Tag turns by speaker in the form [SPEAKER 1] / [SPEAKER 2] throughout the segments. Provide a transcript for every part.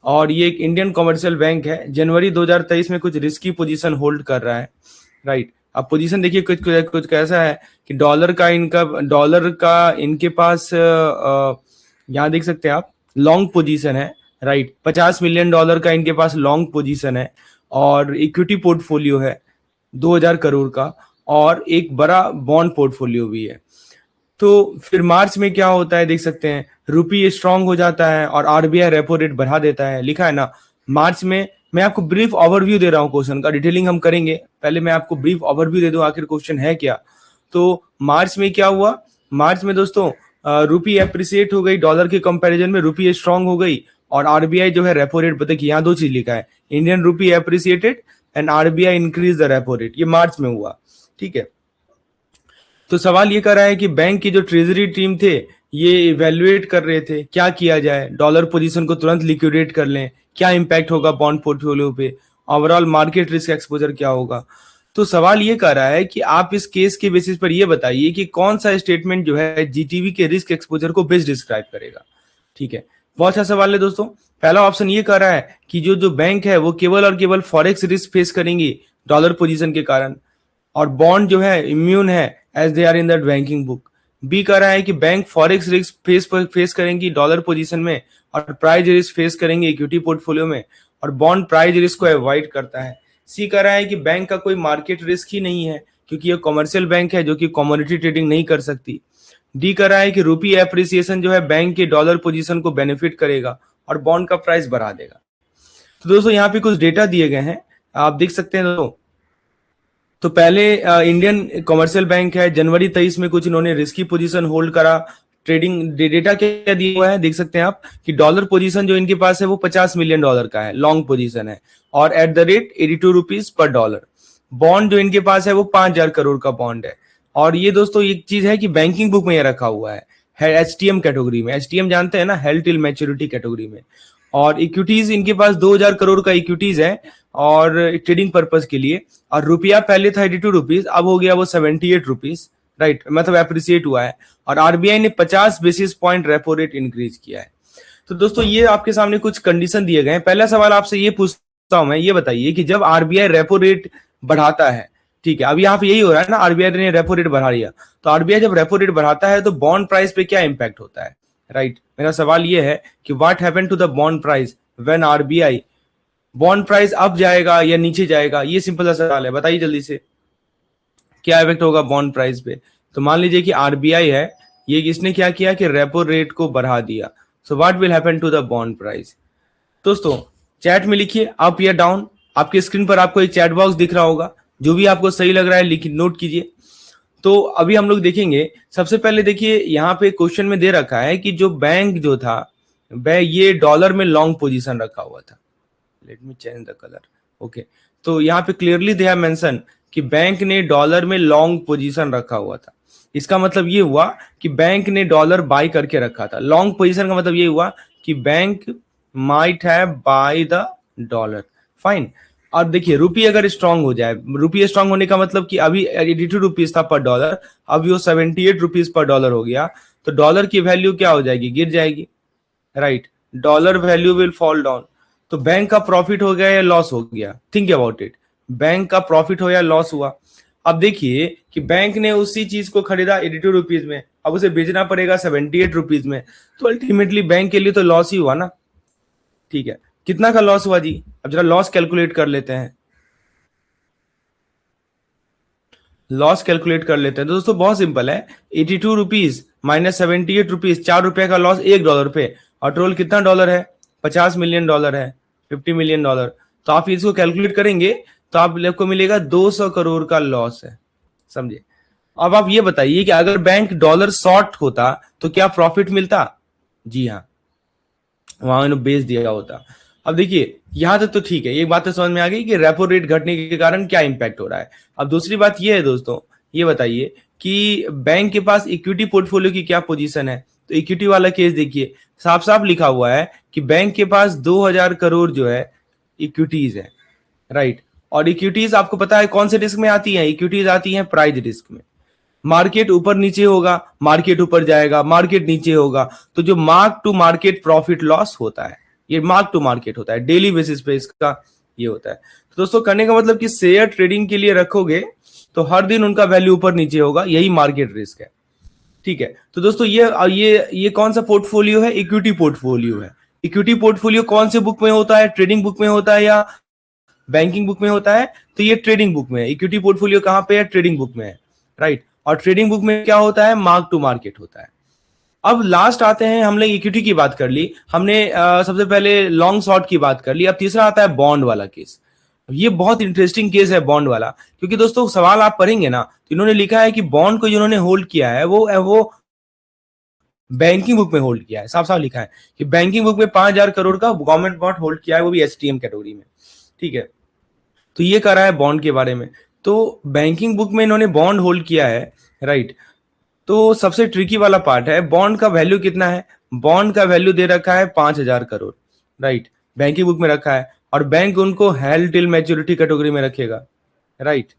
[SPEAKER 1] और ये एक इंडियन कमर्शियल बैंक है। जनवरी 2023 में कुछ रिस्की पोजीशन होल्ड कर रहा है, राइट। अब पोजीशन देखिए कुछ कुछ कुछ कैसा है कि डॉलर का इनके पास यहाँ देख सकते हैं आप लॉन्ग पोजीशन है, राइट। $50 मिलियन का इनके पास लॉन्ग पोजीशन है और इक्विटी पोर्टफोलियो है 2000 करोड़ का, और एक बड़ा बॉन्ड पोर्टफोलियो भी है। तो फिर मार्च में क्या होता है देख सकते हैं, रुपी स्ट्रांग हो जाता है और आरबीआई रेपो रेट बढ़ा देता है, लिखा है ना मार्च में। मैं आपको ब्रीफ ओवरव्यू दे रहा हूँ क्वेश्चन का, डिटेलिंग हम करेंगे, पहले मैं आपको ब्रीफ ओवरव्यू दे दूं आखिर क्वेश्चन है क्या। तो मार्च में क्या हुआ, मार्च में दोस्तों रुपी एप्रिसिएट हो गई, डॉलर के कंपैरिजन में रुपी स्ट्रांग हो गई और आरबीआई जो है रेपो रेट, देखिए यहाँ दो चीज लिखा है, Indian rupee appreciated and RBI increase the repo rate, ये मार्च में हुआ, ठीक है। तो सवाल ये कर रहा है कि बैंक की जो ट्रेजरी टीम थे ये इवेल्युएट कर रहे थे क्या किया जाए, डॉलर पोजीशन को तुरंत लिक्विडेट कर लें, क्या इंपैक्ट होगा बॉन्ड पोर्टफोलियो पे, ओवरऑल मार्केट रिस्क एक्सपोजर क्या होगा। तो सवाल ये कर रहा है कि आप इस केस के बेसिस पर ये बताइए कि कौन सा स्टेटमेंट जो है जीटीवी के रिस्क एक्सपोजर को बेस्ट डिस्क्राइब करेगा, ठीक है। बहुत अच्छा सवाल है दोस्तों। पहला ऑप्शन ये कर रहा है कि जो जो बैंक है वो केवल और केवल फॉरेक्स रिस्क फेस करेंगी डॉलर पोजीशन के कारण, और बॉन्ड जो है इम्यून है as they are in that banking book. B कह रहा है कि बैंक फॉरेक्स रिस्क फेस करेंगी डॉलर पोजीशन में और प्राइस रिस्क फेस करेंगे इक्विटी पोर्टफोलियो में, और बॉन्ड प्राइस रिस्क को अवॉइड करता है। सी कह रहा है कि बैंक का कोई मार्केट रिस्क ही नहीं है क्योंकि ये कमर्शियल बैंक है जो कि कमोडिटी ट्रेडिंग नहीं कर सकती। डी कह रहा है कि रुपी एप्रिसिएशन जो है बैंक के डॉलर पोजीशन को बेनिफिट करेगा और बॉन्ड का प्राइस बढ़ा देगा। तो दोस्तों यहाँ पे कुछ डेटा दिए गए हैं, आप देख सकते हैं दोस्तों। तो पहले इंडियन कमर्शियल बैंक है, जनवरी 23 में कुछ इन्होंने रिस्की पोजीशन होल्ड करा। ट्रेडिंग डेटा क्या दिया हुआ है देख सकते हैं आप कि डॉलर पोजीशन जो इनके पास है वो $50 मिलियन का है, लॉन्ग पोजीशन है, और at the rate 82 rupees per dollar. Bond जो इनके पास है वो 5000 करोड़ का बॉन्ड है। और ये दोस्तों एक चीज है कि बैंकिंग बुक में ये रखा हुआ है एचटीएम कैटेगरी में, एचटीएम जानते हैं ना, हेल्ड टिल मैच्योरिटी कैटेगरी में। और इक्विटीज इनके पास 2000 करोड़ का इक्विटीज है और ट्रेडिंग पर्पज के लिए, और रुपया पहले था 82 रुपीज, अब हो गया वो 78 रुपीज, राइट, मतलब एप्रिसिएट हुआ है। और आरबीआई ने 50 basis point repo rate increase किया है। तो दोस्तों ये आपके सामने कुछ कंडीशन दिए गए हैं। पहला सवाल आपसे ये पूछता हूं मैं, ये बताइए कि जब आरबीआई रेपो रेट बढ़ाता है, ठीक है, अब यहाँ पे यही हो रहा है ना, आरबीआई ने रेपो रेट बढ़ा दिया, तो आरबीआई जब रेपो रेट बढ़ाता है तो बॉन्ड प्राइस पे क्या इंपैक्ट होता है, राइट। मेरा सवाल ये है कि what happened to the bond price when RBI, bond price up जाएगा या नीचे जाएगा, ये सिंपल सा सवाल है, बताइए जल्दी से क्या इफेक्ट होगा बॉन्ड प्राइस पे। तो मान लीजिए कि आरबीआई है, ये इसने क्या किया कि रेपो रेट को बढ़ा दिया, so what will happen to the bond price. दोस्तों चैट में लिखिए अप या डाउन, आपके स्क्रीन पर आपको एक चैट बॉक्स दिख रहा होगा, जो भी आपको सही लग रहा है लिखिए, नोट कीजिए। तो अभी हम लोग देखेंगे, सबसे पहले देखिए यहाँ पे क्वेश्चन में दे रखा है कि जो बैंक जो था वह ये डॉलर में लॉन्ग पोजीशन रखा हुआ था। Let me change the colour, okay. तो यहाँ पे क्लियरली दे हैव मेंशन कि बैंक ने डॉलर में लॉन्ग पोजीशन रखा हुआ था। इसका मतलब ये हुआ कि बैंक ने डॉलर बाय करके रखा था। लॉन्ग पोजीशन का मतलब ये हुआ कि bank might have by the dollar, fine. और देखिए रुपी अगर स्ट्रांग हो जाए, रुपी स्ट्रांग होने का मतलब कि अभी 82 रुपीज था पर डॉलर, अभी वो 78 रुपीज पर डॉलर हो गया, तो डॉलर की वैल्यू क्या हो जाएगी, गिर जाएगी, right. Dollar value will fall down. तो बैंक का प्रॉफिट हो गया या लॉस हो गया, थिंक अबाउट इट, बैंक का प्रॉफिट हो या लॉस हुआ। अब देखिए कि बैंक ने उसी चीज को खरीदा 82 रुपीज में, अब उसे बेचना पड़ेगा 78 रुपीज में, तो अल्टीमेटली बैंक के लिए तो लॉस ही हुआ ना, ठीक है। कितना का लॉस हुआ जी, अब जरा लॉस कैलकुलेट कर लेते हैं, लॉस कैलकुलेट कर लेते हैं। तो दोस्तों बहुत सिंपल है, 82 रुपीज माइनस 78 रुपीज, $4 का लॉस $1 पे, और टोटल कितना डॉलर है, $50 मिलियन है, $50 मिलियन। तो आप इसको कैलकुलेट करेंगे तो आपको मिलेगा 200 करोड़ का लॉस है, समझे। अब आप ये बताइए कि अगर बैंक डॉलर शॉर्ट होता तो क्या प्रॉफिट मिलता, जी हाँ, वहां इन्होंने बेच दिया होता। अब देखिए यहां तक तो ठीक है, एक बात तो समझ में आ गई कि रेपो रेट घटने के कारण क्या इंपैक्ट हो रहा है। अब दूसरी बात ये है दोस्तों, ये बताइए कि बैंक के पास इक्विटी पोर्टफोलियो की क्या पोजीशन है। तो इक्विटी वाला केस देखिए, साफ साफ लिखा हुआ है कि बैंक के पास 2000 करोड़ जो है इक्विटीज है, राइट। और इक्विटीज आपको पता है कौन से रिस्क में आती है, इक्विटीज आती है प्राइस रिस्क में। मार्केट ऊपर नीचे होगा, मार्केट ऊपर जाएगा, मार्केट नीचे होगा, तो जो mark to market profit loss होता है, ये मार्क टू मार्केट होता है, डेली बेसिस पे इसका ये होता है। तो दोस्तों कहने का मतलब कि शेयर ट्रेडिंग के लिए रखोगे तो हर दिन उनका वैल्यू ऊपर नीचे होगा, यही मार्केट रिस्क है। ठीक है, तो दोस्तों ये कौन सा पोर्टफोलियो है? इक्विटी पोर्टफोलियो है। इक्विटी पोर्टफोलियो कौन से बुक में होता है? ट्रेडिंग बुक में होता है या बैंकिंग बुक में होता है? तो ये ट्रेडिंग बुक में है। इक्विटी पोर्टफोलियो कहां पे है? ट्रेडिंग बुक में है, राइट। और ट्रेडिंग बुक में क्या होता है? मार्क टू मार्केट होता है। अब लास्ट आते हैं, हमने इक्विटी की बात कर ली, हमने सबसे पहले लॉन्ग शॉर्ट की बात कर ली। अब तीसरा आता है बॉन्ड वाला केस। ये बहुत इंटरेस्टिंग केस है बॉन्ड वाला, क्योंकि दोस्तों सवाल आप पढ़ेंगे ना तो इन्होंने लिखा है कि बॉन्ड को जिन्होंने होल्ड किया है वो बैंकिंग बुक में होल्ड किया है। साफ साफ लिखा है कि बैंकिंग बुक में 5,000 करोड़ का गवर्नमेंट बॉन्ड होल्ड किया है, वो भी एसटीएम कैटेगरी में। ठीक है, तो ये कह रहा है बॉन्ड के बारे में। तो बैंकिंग बुक में इन्होंने बॉन्ड होल्ड किया है, राइट। तो सबसे ट्रिकी वाला पार्ट है, बॉन्ड का वैल्यू कितना है? बॉन्ड का वैल्यू दे रखा है 5,000 करोड़, राइट, बैंकिंग बुक में रखा है, और बैंक उनको हेल्ड टिल मैच्योरिटी कैटेगरी में रखेगा, राइट।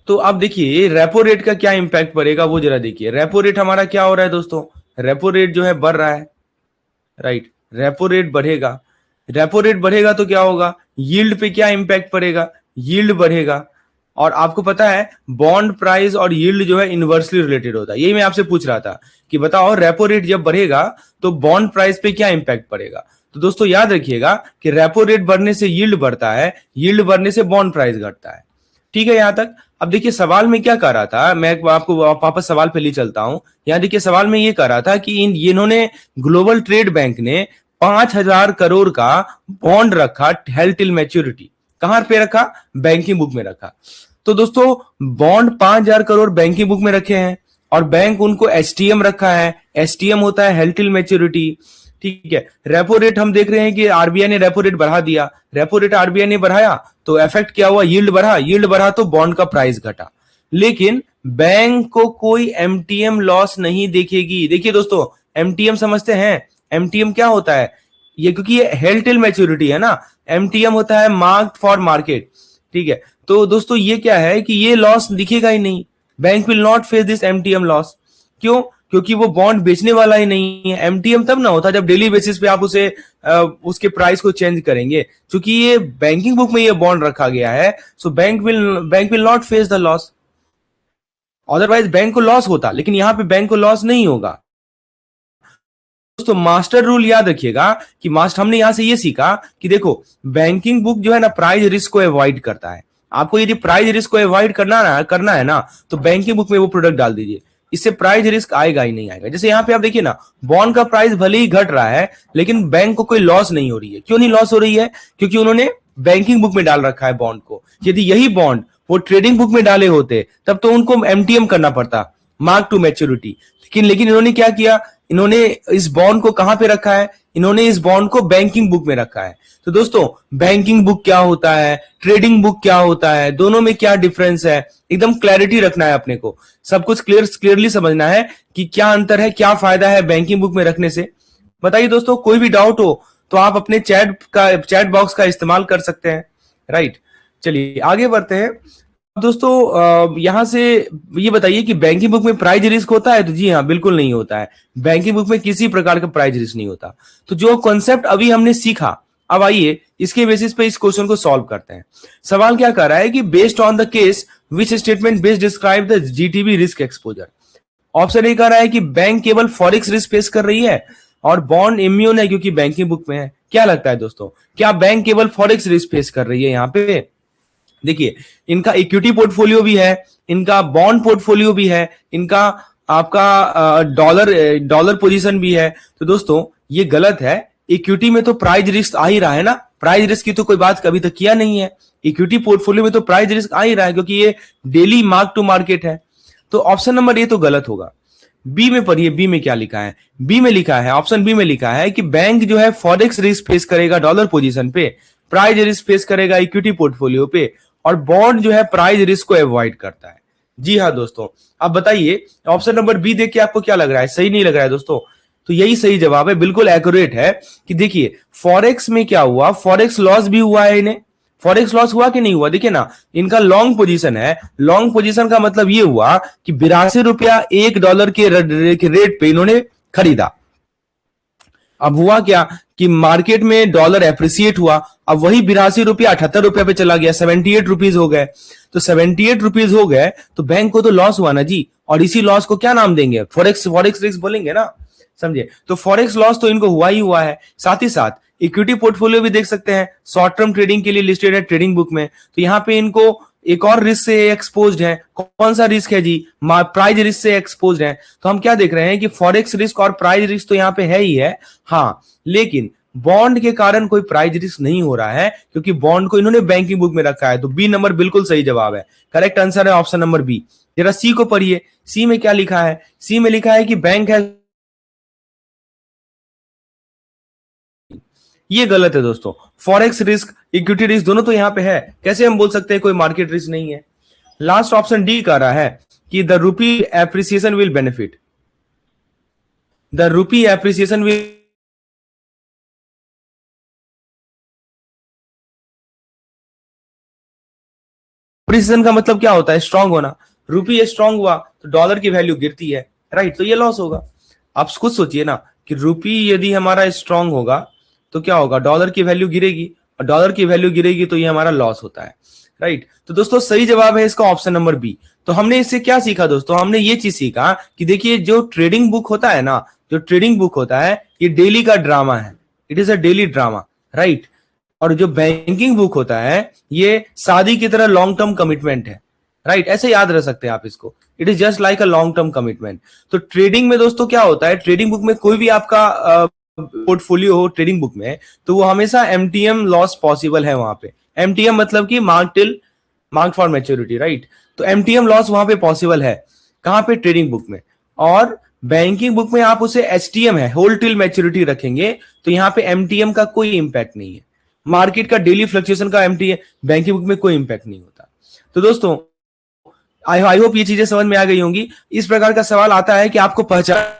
[SPEAKER 1] तो अब देखिए रेपो रेट का क्या इंपैक्ट पड़ेगा वो जरा देखिए। रेपो रेट हमारा क्या हो रहा है दोस्तों? रेपो रेट जो है बढ़ रहा है, राइट। रेपो रेट बढ़ेगा, रेपो रेट बढ़ेगा तो क्या होगा? यील्ड पे क्या इंपैक्ट पड़ेगा? यील्ड बढ़ेगा। और आपको पता है बॉन्ड प्राइस और यील्ड जो है इनवर्सली रिलेटेड होता है। यही मैं आपसे पूछ रहा था कि बताओ रेपो रेट जब बढ़ेगा तो बॉन्ड प्राइस पे क्या इंपैक्ट पड़ेगा। तो दोस्तों याद रखिएगा कि रेपो रेट बढ़ने से यील्ड बढ़ता है, यील्ड बढ़ने से बॉन्ड प्राइस घटता है। ठीक है यहां तक। अब देखिए सवाल में क्या कर रहा था, मैं आपको वापस सवाल पे ले चलता हूं। यहां देखिए सवाल में ये कर रहा था कि इन्होंने ग्लोबल ट्रेड बैंक ने 5,000 करोड़ का बॉन्ड रखा हेल्ड टिल मैच्योरिटी। कहां पे रखा? बैंकिंग बुक में रखा। तो दोस्तों बॉन्ड 5,000 करोड़ बैंकिंग बुक में रखे हैं और बैंक उनको एसटीएम रखा है। एसटीएम होता है हेल्ड टिल मैच्योरिटी। ठीक है, रेपो रेट हम देख रहे हैं कि आरबीआई ने रेपो रेट बढ़ा दिया। रेपो रेट आरबीआई ने बढ़ाया तो इफेक्ट क्या हुआ? यील्ड बढ़ा, यील्ड बढ़ा तो बॉन्ड का प्राइस घटा। लेकिन बैंक को कोई एमटीएम लॉस नहीं देखेगी। देखिए दोस्तों एमटीएम समझते हैं? एमटीएम क्या होता है? ये क्योंकि ये हेल्ड टिल मैच्योरिटी है ना, एमटीएम होता है मार्क फॉर मार्केट। ठीक है, तो दोस्तों ये क्या है कि ये लॉस दिखेगा ही नहीं। Bank will not face this MTM loss. क्यों? क्योंकि वो बॉन्ड बेचने वाला ही नहीं है। एमटीएम तब ना होता जब डेली बेसिस पे आप उसके प्राइस को चेंज करेंगे। क्योंकि ये बैंकिंग बुक में ये बॉन्ड रखा गया है, so bank will not face the loss. Otherwise bank को लॉस होता, लेकिन यहां पे बैंक को लॉस नहीं होगा। दोस्तों मास्टर रूल याद रखिएगा कि हमने यहां से ये सीखा कि देखो बैंकिंग बुक जो है ना प्राइस रिस्क को अवॉइड करता है। आपको यदि प्राइस रिस्क को अवॉइड करना है ना तो बैंकिंग बुक में वो प्रोडक्ट डाल दीजिए, इससे प्राइस रिस्क आएगा ही नहीं आएगा। जैसे यहाँ पे आप देखिए ना बॉन्ड का प्राइस भले ही घट रहा है लेकिन बैंक को कोई लॉस नहीं हो रही है। क्यों नहीं लॉस हो रही है? क्योंकि उन्होंने बैंकिंग बुक में डाल रखा है बॉन्ड को। यदि यही बॉन्ड वो ट्रेडिंग बुक में डाले होते तब तो उनको एमटीएम करना पड़ता, मार्क टू मैच्योरिटी। लेकिन इन्होंने क्या किया? इन्होंने इस बॉन्ड को कहां पे रखा है? इन्होंने इस बॉन्ड को बैंकिंग बुक में रखा है। तो दोस्तों बैंकिंग बुक क्या होता है, ट्रेडिंग बुक क्या होता है, दोनों में क्या डिफरेंस है, एकदम क्लैरिटी रखना है अपने को। सब कुछ क्लियरली समझना है कि क्या अंतर है, क्या फायदा है बैंकिंग बुक में रखने से। बताइए दोस्तों, कोई भी डाउट हो तो आप अपने चैट बॉक्स का इस्तेमाल कर सकते हैं, राइट। चलिए आगे बढ़ते हैं दोस्तों। यहां से ये बताइए कि बैंकिंग बुक में प्राइस रिस्क होता है? तो जी हाँ, बिल्कुल नहीं होता है। बैंकिंग बुक में किसी प्रकार का प्राइस रिस्क नहीं होता। तो जो कॉन्सेप्ट अभी हमने सीखा, अब आइए इसके बेसिस पे इस क्वेश्चन को सॉल्व करते हैं। सवाल क्या कर रहा है कि based on the case which statement best describe the GTB risk exposure. Option A कह रहा है कि बैंक केवल फॉरेक्स रिस्क फेस कर रही है और बॉन्ड इम्यून है क्योंकि बैंकिंग बुक में है। क्या लगता है दोस्तों, क्या बैंक केवल फॉरेक्स रिस्क फेस कर रही है? यहाँ पे देखिए इनका इक्विटी पोर्टफोलियो भी है, इनका बॉन्ड पोर्टफोलियो भी है, इनका आपका डॉलर पोजीशन भी है। तो दोस्तों ये गलत है। इक्विटी में तो प्राइस रिस्क आ ही रहा है ना, प्राइस रिस्क की तो कोई बात कभी तक किया नहीं है। इक्विटी पोर्टफोलियो में तो प्राइस रिस्क आ ही रहा है क्योंकि ये डेली मार्क टू मार्केट है। तो ऑप्शन नंबर ए तो गलत होगा। बी में पढ़िए, बी में क्या लिखा है? बी में लिखा है, ऑप्शन बी में लिखा है कि बैंक जो है फॉरेक्स रिस्क फेस करेगा डॉलर पोजीशन पे, प्राइस रिस्क फेस करेगा इक्विटी पोर्टफोलियो पे, और बॉन्ड जो है प्राइस रिस्क को अवॉइड करता है। जी हाँ दोस्तों, अब बताइए ऑप्शन नंबर बी देख के आपको क्या लग रहा है? सही नहीं लग रहा है दोस्तों? तो यही सही जवाब है, बिल्कुल एक्यूरेट है। कि देखिए फॉरेक्स में क्या हुआ, फॉरेक्स लॉस भी हुआ है इन्हें। फॉरेक्स लॉस हुआ कि नहीं हुआ? देखिए ना, इनका लॉन्ग पोजीशन है। लॉन्ग पोजीशन का मतलब ये हुआ कि 82 रुपया $1 के रेट पे इन्होंने खरीदा। अब हुआ क्या कि मार्केट में डॉलर एप्रिसिएट हुआ, अब वही 82 रुपया 78 रुपया पे चला गया, 78 रुपीज हो गए। तो 78 रुपीज हो गए तो बैंक को तो लॉस हुआ ना जी, और इसी लॉस को क्या नाम देंगे, फॉरेक्स फॉरेक्स रिस्क बोलेंगे ना, समझे। तो फॉरेक्स लॉस तो इनको हुआ ही हुआ है। साथ ही साथ इक्विटी पोर्टफोलियो भी देख सकते हैं, शॉर्ट टर्म ट्रेडिंग के लिए लिस्टेड है ट्रेडिंग बुक में। तो यहाँ पे इनको एक और रिस्क से एक्सपोज्ड है। कौन सा रिस्क है जी, प्राइज रिस्क से एक्सपोज्ड है। तो हम क्या देख रहे हैं कि फॉरेक्स रिस्क और प्राइज रिस्क तो यहाँ पे है ही है, हाँ, लेकिन बॉन्ड के कारण कोई प्राइज रिस्क नहीं हो रहा है, क्योंकि बॉन्ड को इन्होंने बैंकिंग बुक में रखा है। तो बी नंबर बिल्कुल सही जवाब है, करेक्ट आंसर है ऑप्शन नंबर बी। जरा सी को पढ़िए, सी में क्या लिखा है, सी में लिखा है कि बैंक है, ये गलत है दोस्तों। फॉरेक्स रिस्क इक्विटी रिस्क दोनों तो यहां पे है, कैसे हम बोल सकते हैं कोई मार्केट रिस्क नहीं है। लास्ट ऑप्शन डी कह रहा है कि the rupee appreciation will benefit, the rupee appreciation will, appreciation का मतलब क्या होता है, स्ट्रांग होना। रूपी स्ट्रांग हुआ तो डॉलर की वैल्यू गिरती है, राइट, तो ये लॉस होगा। आप खुद सोचिए ना कि रूपी यदि हमारा स्ट्रांग होगा तो क्या होगा, डॉलर की वैल्यू गिरेगी, और डॉलर की वैल्यू गिरेगी तो ये हमारा लॉस होता है, राइट। तो दोस्तों सही जवाब है इसका ऑप्शन नंबर बी। तो हमने इससे क्या सीखा दोस्तों, हमने ये चीज सीखा कि देखिए जो ट्रेडिंग बुक होता है ना, जो ट्रेडिंग बुक होता है ये डेली का ड्रामा है, it is a daily drama, right. और जो बैंकिंग बुक होता है ये शादी की तरह लॉन्ग टर्म कमिटमेंट है, राइट, ऐसे याद रख सकते हैं आप इसको, it is just like a long term commitment. तो ट्रेडिंग में दोस्तों क्या होता है, ट्रेडिंग बुक में कोई भी आपका पोर्टफोलियो हो ट्रेडिंग बुक में, तो वो हमेशा एमटीएम लॉस पॉसिबल है वहां पे। एमटीएम मतलब कि मार्क फॉर मैच्योरिटी, राइट। तो एमटीएम लॉस वहां पे पॉसिबल है, कहां पे, ट्रेडिंग बुक में। और बैंकिंग बुक में आप उसे एचटीएम है, होल्ड टिल मैच्योरिटी रखेंगे, तो यहाँ पे एमटीएम का कोई इंपैक्ट नहीं है, मार्केट का डेली फ्लक्चुएशन का एमटीएम बैंकिंग बुक में कोई इंपैक्ट नहीं होता। तो दोस्तों आई होप ये चीजें समझ में आ गई होंगी। इस प्रकार का सवाल आता है कि आपको पहचान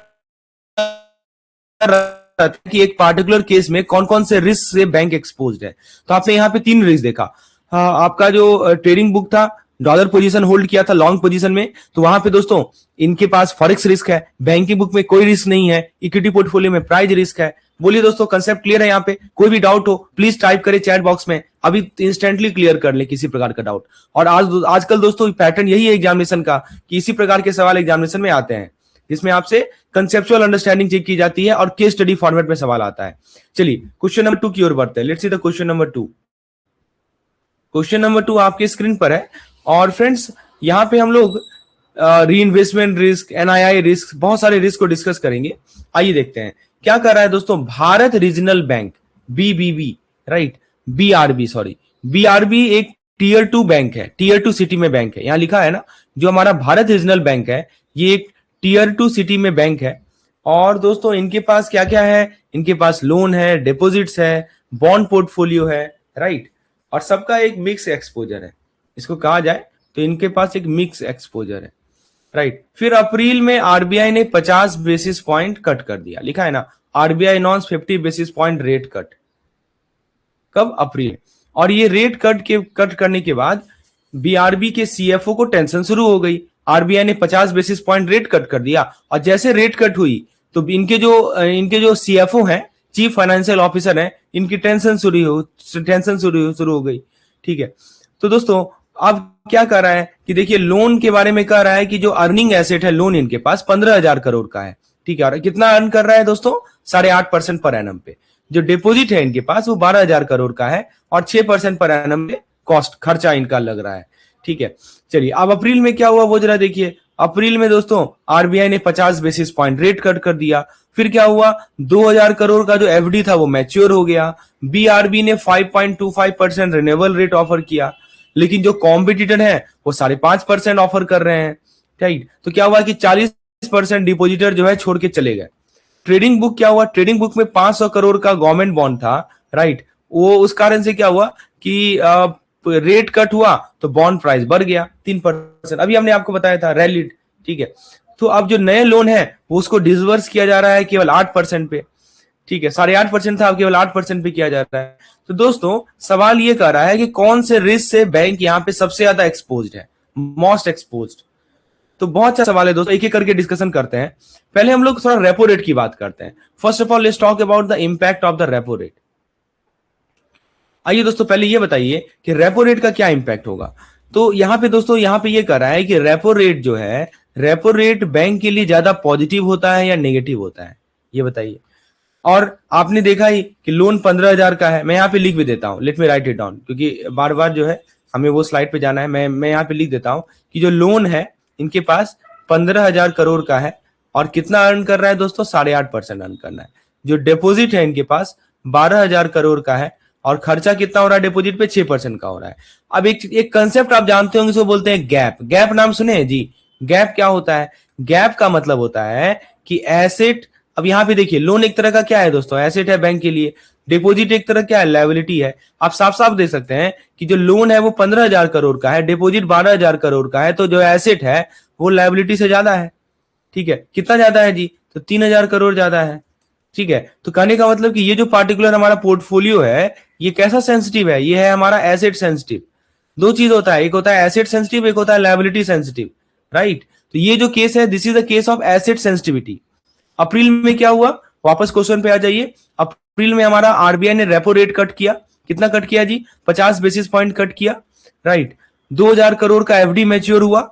[SPEAKER 1] कि एक पार्टिकुलर केस में कौन कौन से रिस्क से बैंक एक्सपोज्ड है। तो आपने यहाँ पे 3 रिस्क देखा, हाँ, आपका जो ट्रेडिंग बुक था, डॉलर पोजीशन होल्ड किया था लॉन्ग पोजीशन में, तो वहां पे दोस्तों इनके पास फॉरेक्स रिस्क है, बैंकिंग बुक में कोई रिस्क नहीं है, इक्विटी पोर्टफोलियो में प्राइज रिस्क है। बोलिए दोस्तों कंसेप्ट क्लियर है यहाँ पे, कोई भी डाउट हो प्लीज टाइप करें चैट बॉक्स में, अभी इंस्टेंटली क्लियर कर ले किसी प्रकार का डाउट। और आजकल दोस्तों पैटर्न यही है एग्जामिनेशन का कि इसी प्रकार के सवाल एग्जामिनेशन में आते हैं, जिसमें आपसे कंसेप्चुअल अंडरस्टैंडिंग चेक की जाती है और केस स्टडी फॉर्मेट में सवाल आता है। चलिए क्वेश्चन नंबर 2 की ओर बढ़ते हैं, let's see the question number 2। Question number 2 आपके स्क्रीन पर है। और फ्रेंड्स यहाँ पे हम लोग री इन्वेस्टमेंट रिस्क, एनआईआई रिस्क, बहुत सारे रिस्क को डिस्कस करेंगे। आइए देखते हैं क्या कर रहा है दोस्तों Bharat regional bank, BBB, right, BRB, sorry, BRB एक टीयर 2 बैंक है, टीयर 2 सिटी में बैंक है, यहां लिखा है ना, जो हमारा भारत रीजनल बैंक है ये एक टीयर 2 सिटी में बैंक है। और दोस्तों इनके पास क्या क्या है, इनके पास लोन है, डिपॉजिट्स है, बॉन्ड पोर्टफोलियो है, राइट, और सबका एक मिक्स एक्सपोजर है, इसको कहा जाए तो इनके पास एक मिक्स एक्सपोजर है, राइट। फिर अप्रैल में आरबीआई ने 50 बेसिस पॉइंट कट कर दिया, लिखा है ना, RBI announce 50 basis point rate cut, कब, अप्रैल। और ये रेट कट करने के बाद बीआरबी के सीएफओ को टेंशन शुरू हो गई, आरबीआई ने 50 बेसिस पॉइंट रेट कट कर दिया, और जैसे रेट कट हुई तो इनके जो सीएफओ हैं, चीफ फाइनेंशियल ऑफिसर हैं, इनकी टेंशन शुरू हो गई, ठीक है। तो दोस्तों अब क्या कर रहा है कि देखिए लोन के बारे में कह रहा है कि जो अर्निंग एसेट है लोन इनके पास 15,000 करोड़ का है, ठीक है, और कितना अर्न कर रहा है दोस्तों, 8.5% पर एनम पे। जो डिपॉजिट है इनके पास वो 12,000 करोड़ का है, और 6% पर एनम पे कॉस्ट खर्चा इनका लग रहा है, ठीक है। चलिए अब अप्रैल में क्या हुआ वो जरा देखिए। अप्रैल में दोस्तों आरबीआई ने 50 बेसिस पॉइंट रेट कट कर दिया। फिर क्या हुआ, 2,000 करोड़ का जो एफडी था वो मैच्योर हो गया। बीआरबी ने 5.25% रिन्यूएबल रेट ऑफर किया, लेकिन जो कॉम्पिटिटर है वो 5.5% ऑफर कर रहे हैं, राइट। तो क्या हुआ कि 40% डिपोजिटर जो है छोड़ के चले गए। ट्रेडिंग बुक क्या हुआ, ट्रेडिंग बुक में 500 करोड़ का गवर्नमेंट बॉन्ड था, राइट, वो उस कारण से क्या हुआ कि रेट कट हुआ तो बॉन्ड प्राइस बढ़ गया 3%, अभी हमने आपको बताया था रैलिड, ठीक है। तो अब जो नए लोन है वो उसको डिसबर्स किया जा रहा है केवल 8% पे, ठीक है, 8.5% था, अब केवल 8% पे किया जा रहा है। तो दोस्तों सवाल ये कर रहा है कि कौन से रिस्क से बैंक यहाँ पे सबसे ज्यादा एक्सपोज्ड है, मोस्ट एक्सपोज्ड। तो बहुत सारे सवाल है दोस्तों, एक एक करके डिस्कशन करते हैं। पहले हम लोग थोड़ा रेपो रेट की बात करते हैं। First of all let's talk about the impact of the repo rate. आइए दोस्तों पहले ये बताइए कि रेपो रेट का क्या इंपैक्ट होगा। तो यहाँ पे दोस्तों, यहाँ पे ये कर रहा है कि रेपो रेट जो है, रेपो रेट बैंक के लिए ज्यादा पॉजिटिव होता है या नेगेटिव होता है, ये बताइए। और आपने देखा ही कि लोन 15,000 का है। मैं यहाँ पे लिख भी देता हूँ, let me right it down, क्योंकि बार बार जो है हमें वो स्लाइड पे जाना है। मैं यहाँ पे लिख देता हूँ कि जो लोन है इनके पास 15,000 करोड़ का है, और कितना अर्न कर रहा है दोस्तों, 8.5% अर्न करना है। जो डिपोजिट है इनके पास 12,000 करोड़ का है, और खर्चा कितना हो रहा है डिपोजिट पे, 6% का हो रहा है। अब एक कंसेप्ट आप जानते होंगे, इसको बोलते हैं गैप। गैप नाम सुने हैं जी? गैप क्या होता है? गैप का मतलब होता है कि एसेट, अब यहां पे देखिए लोन एक तरह का क्या है दोस्तों, एसेट है बैंक के लिए। डिपॉजिट एक तरह क्या है, लायबिलिटी है। आप साफ साफ देख सकते हैं कि जो लोन है वो 15,000 करोड़ का है, डिपॉजिट 12,000 करोड़ का है, तो जो एसेट है वो लायबिलिटी से ज्यादा है। ठीक है, कितना ज्यादा है जी? तो 3,000 करोड़ ज्यादा है। ठीक है, तो कहने का मतलब कि ये जो पार्टिकुलर हमारा पोर्टफोलियो है, ये कैसा सेंसिटिव है, ये है हमारा एसेट सेंसिटिव। दो चीज होता है, एक होता है एसेट सेंसिटिव, एक होता है लायबिलिटी सेंसिटिव, राइट। तो ये जो केस है, this is the case of asset sensitivity. अप्रैल में क्या हुआ, वापस क्वेश्चन पे आ जाइए। अप्रैल में हमारा आरबीआई ने रेपो रेट कट किया। कितना कट किया जी? 50 बेसिस पॉइंट कट किया, राइट। 2,000 करोड़ का एफडी मैच्योर हुआ।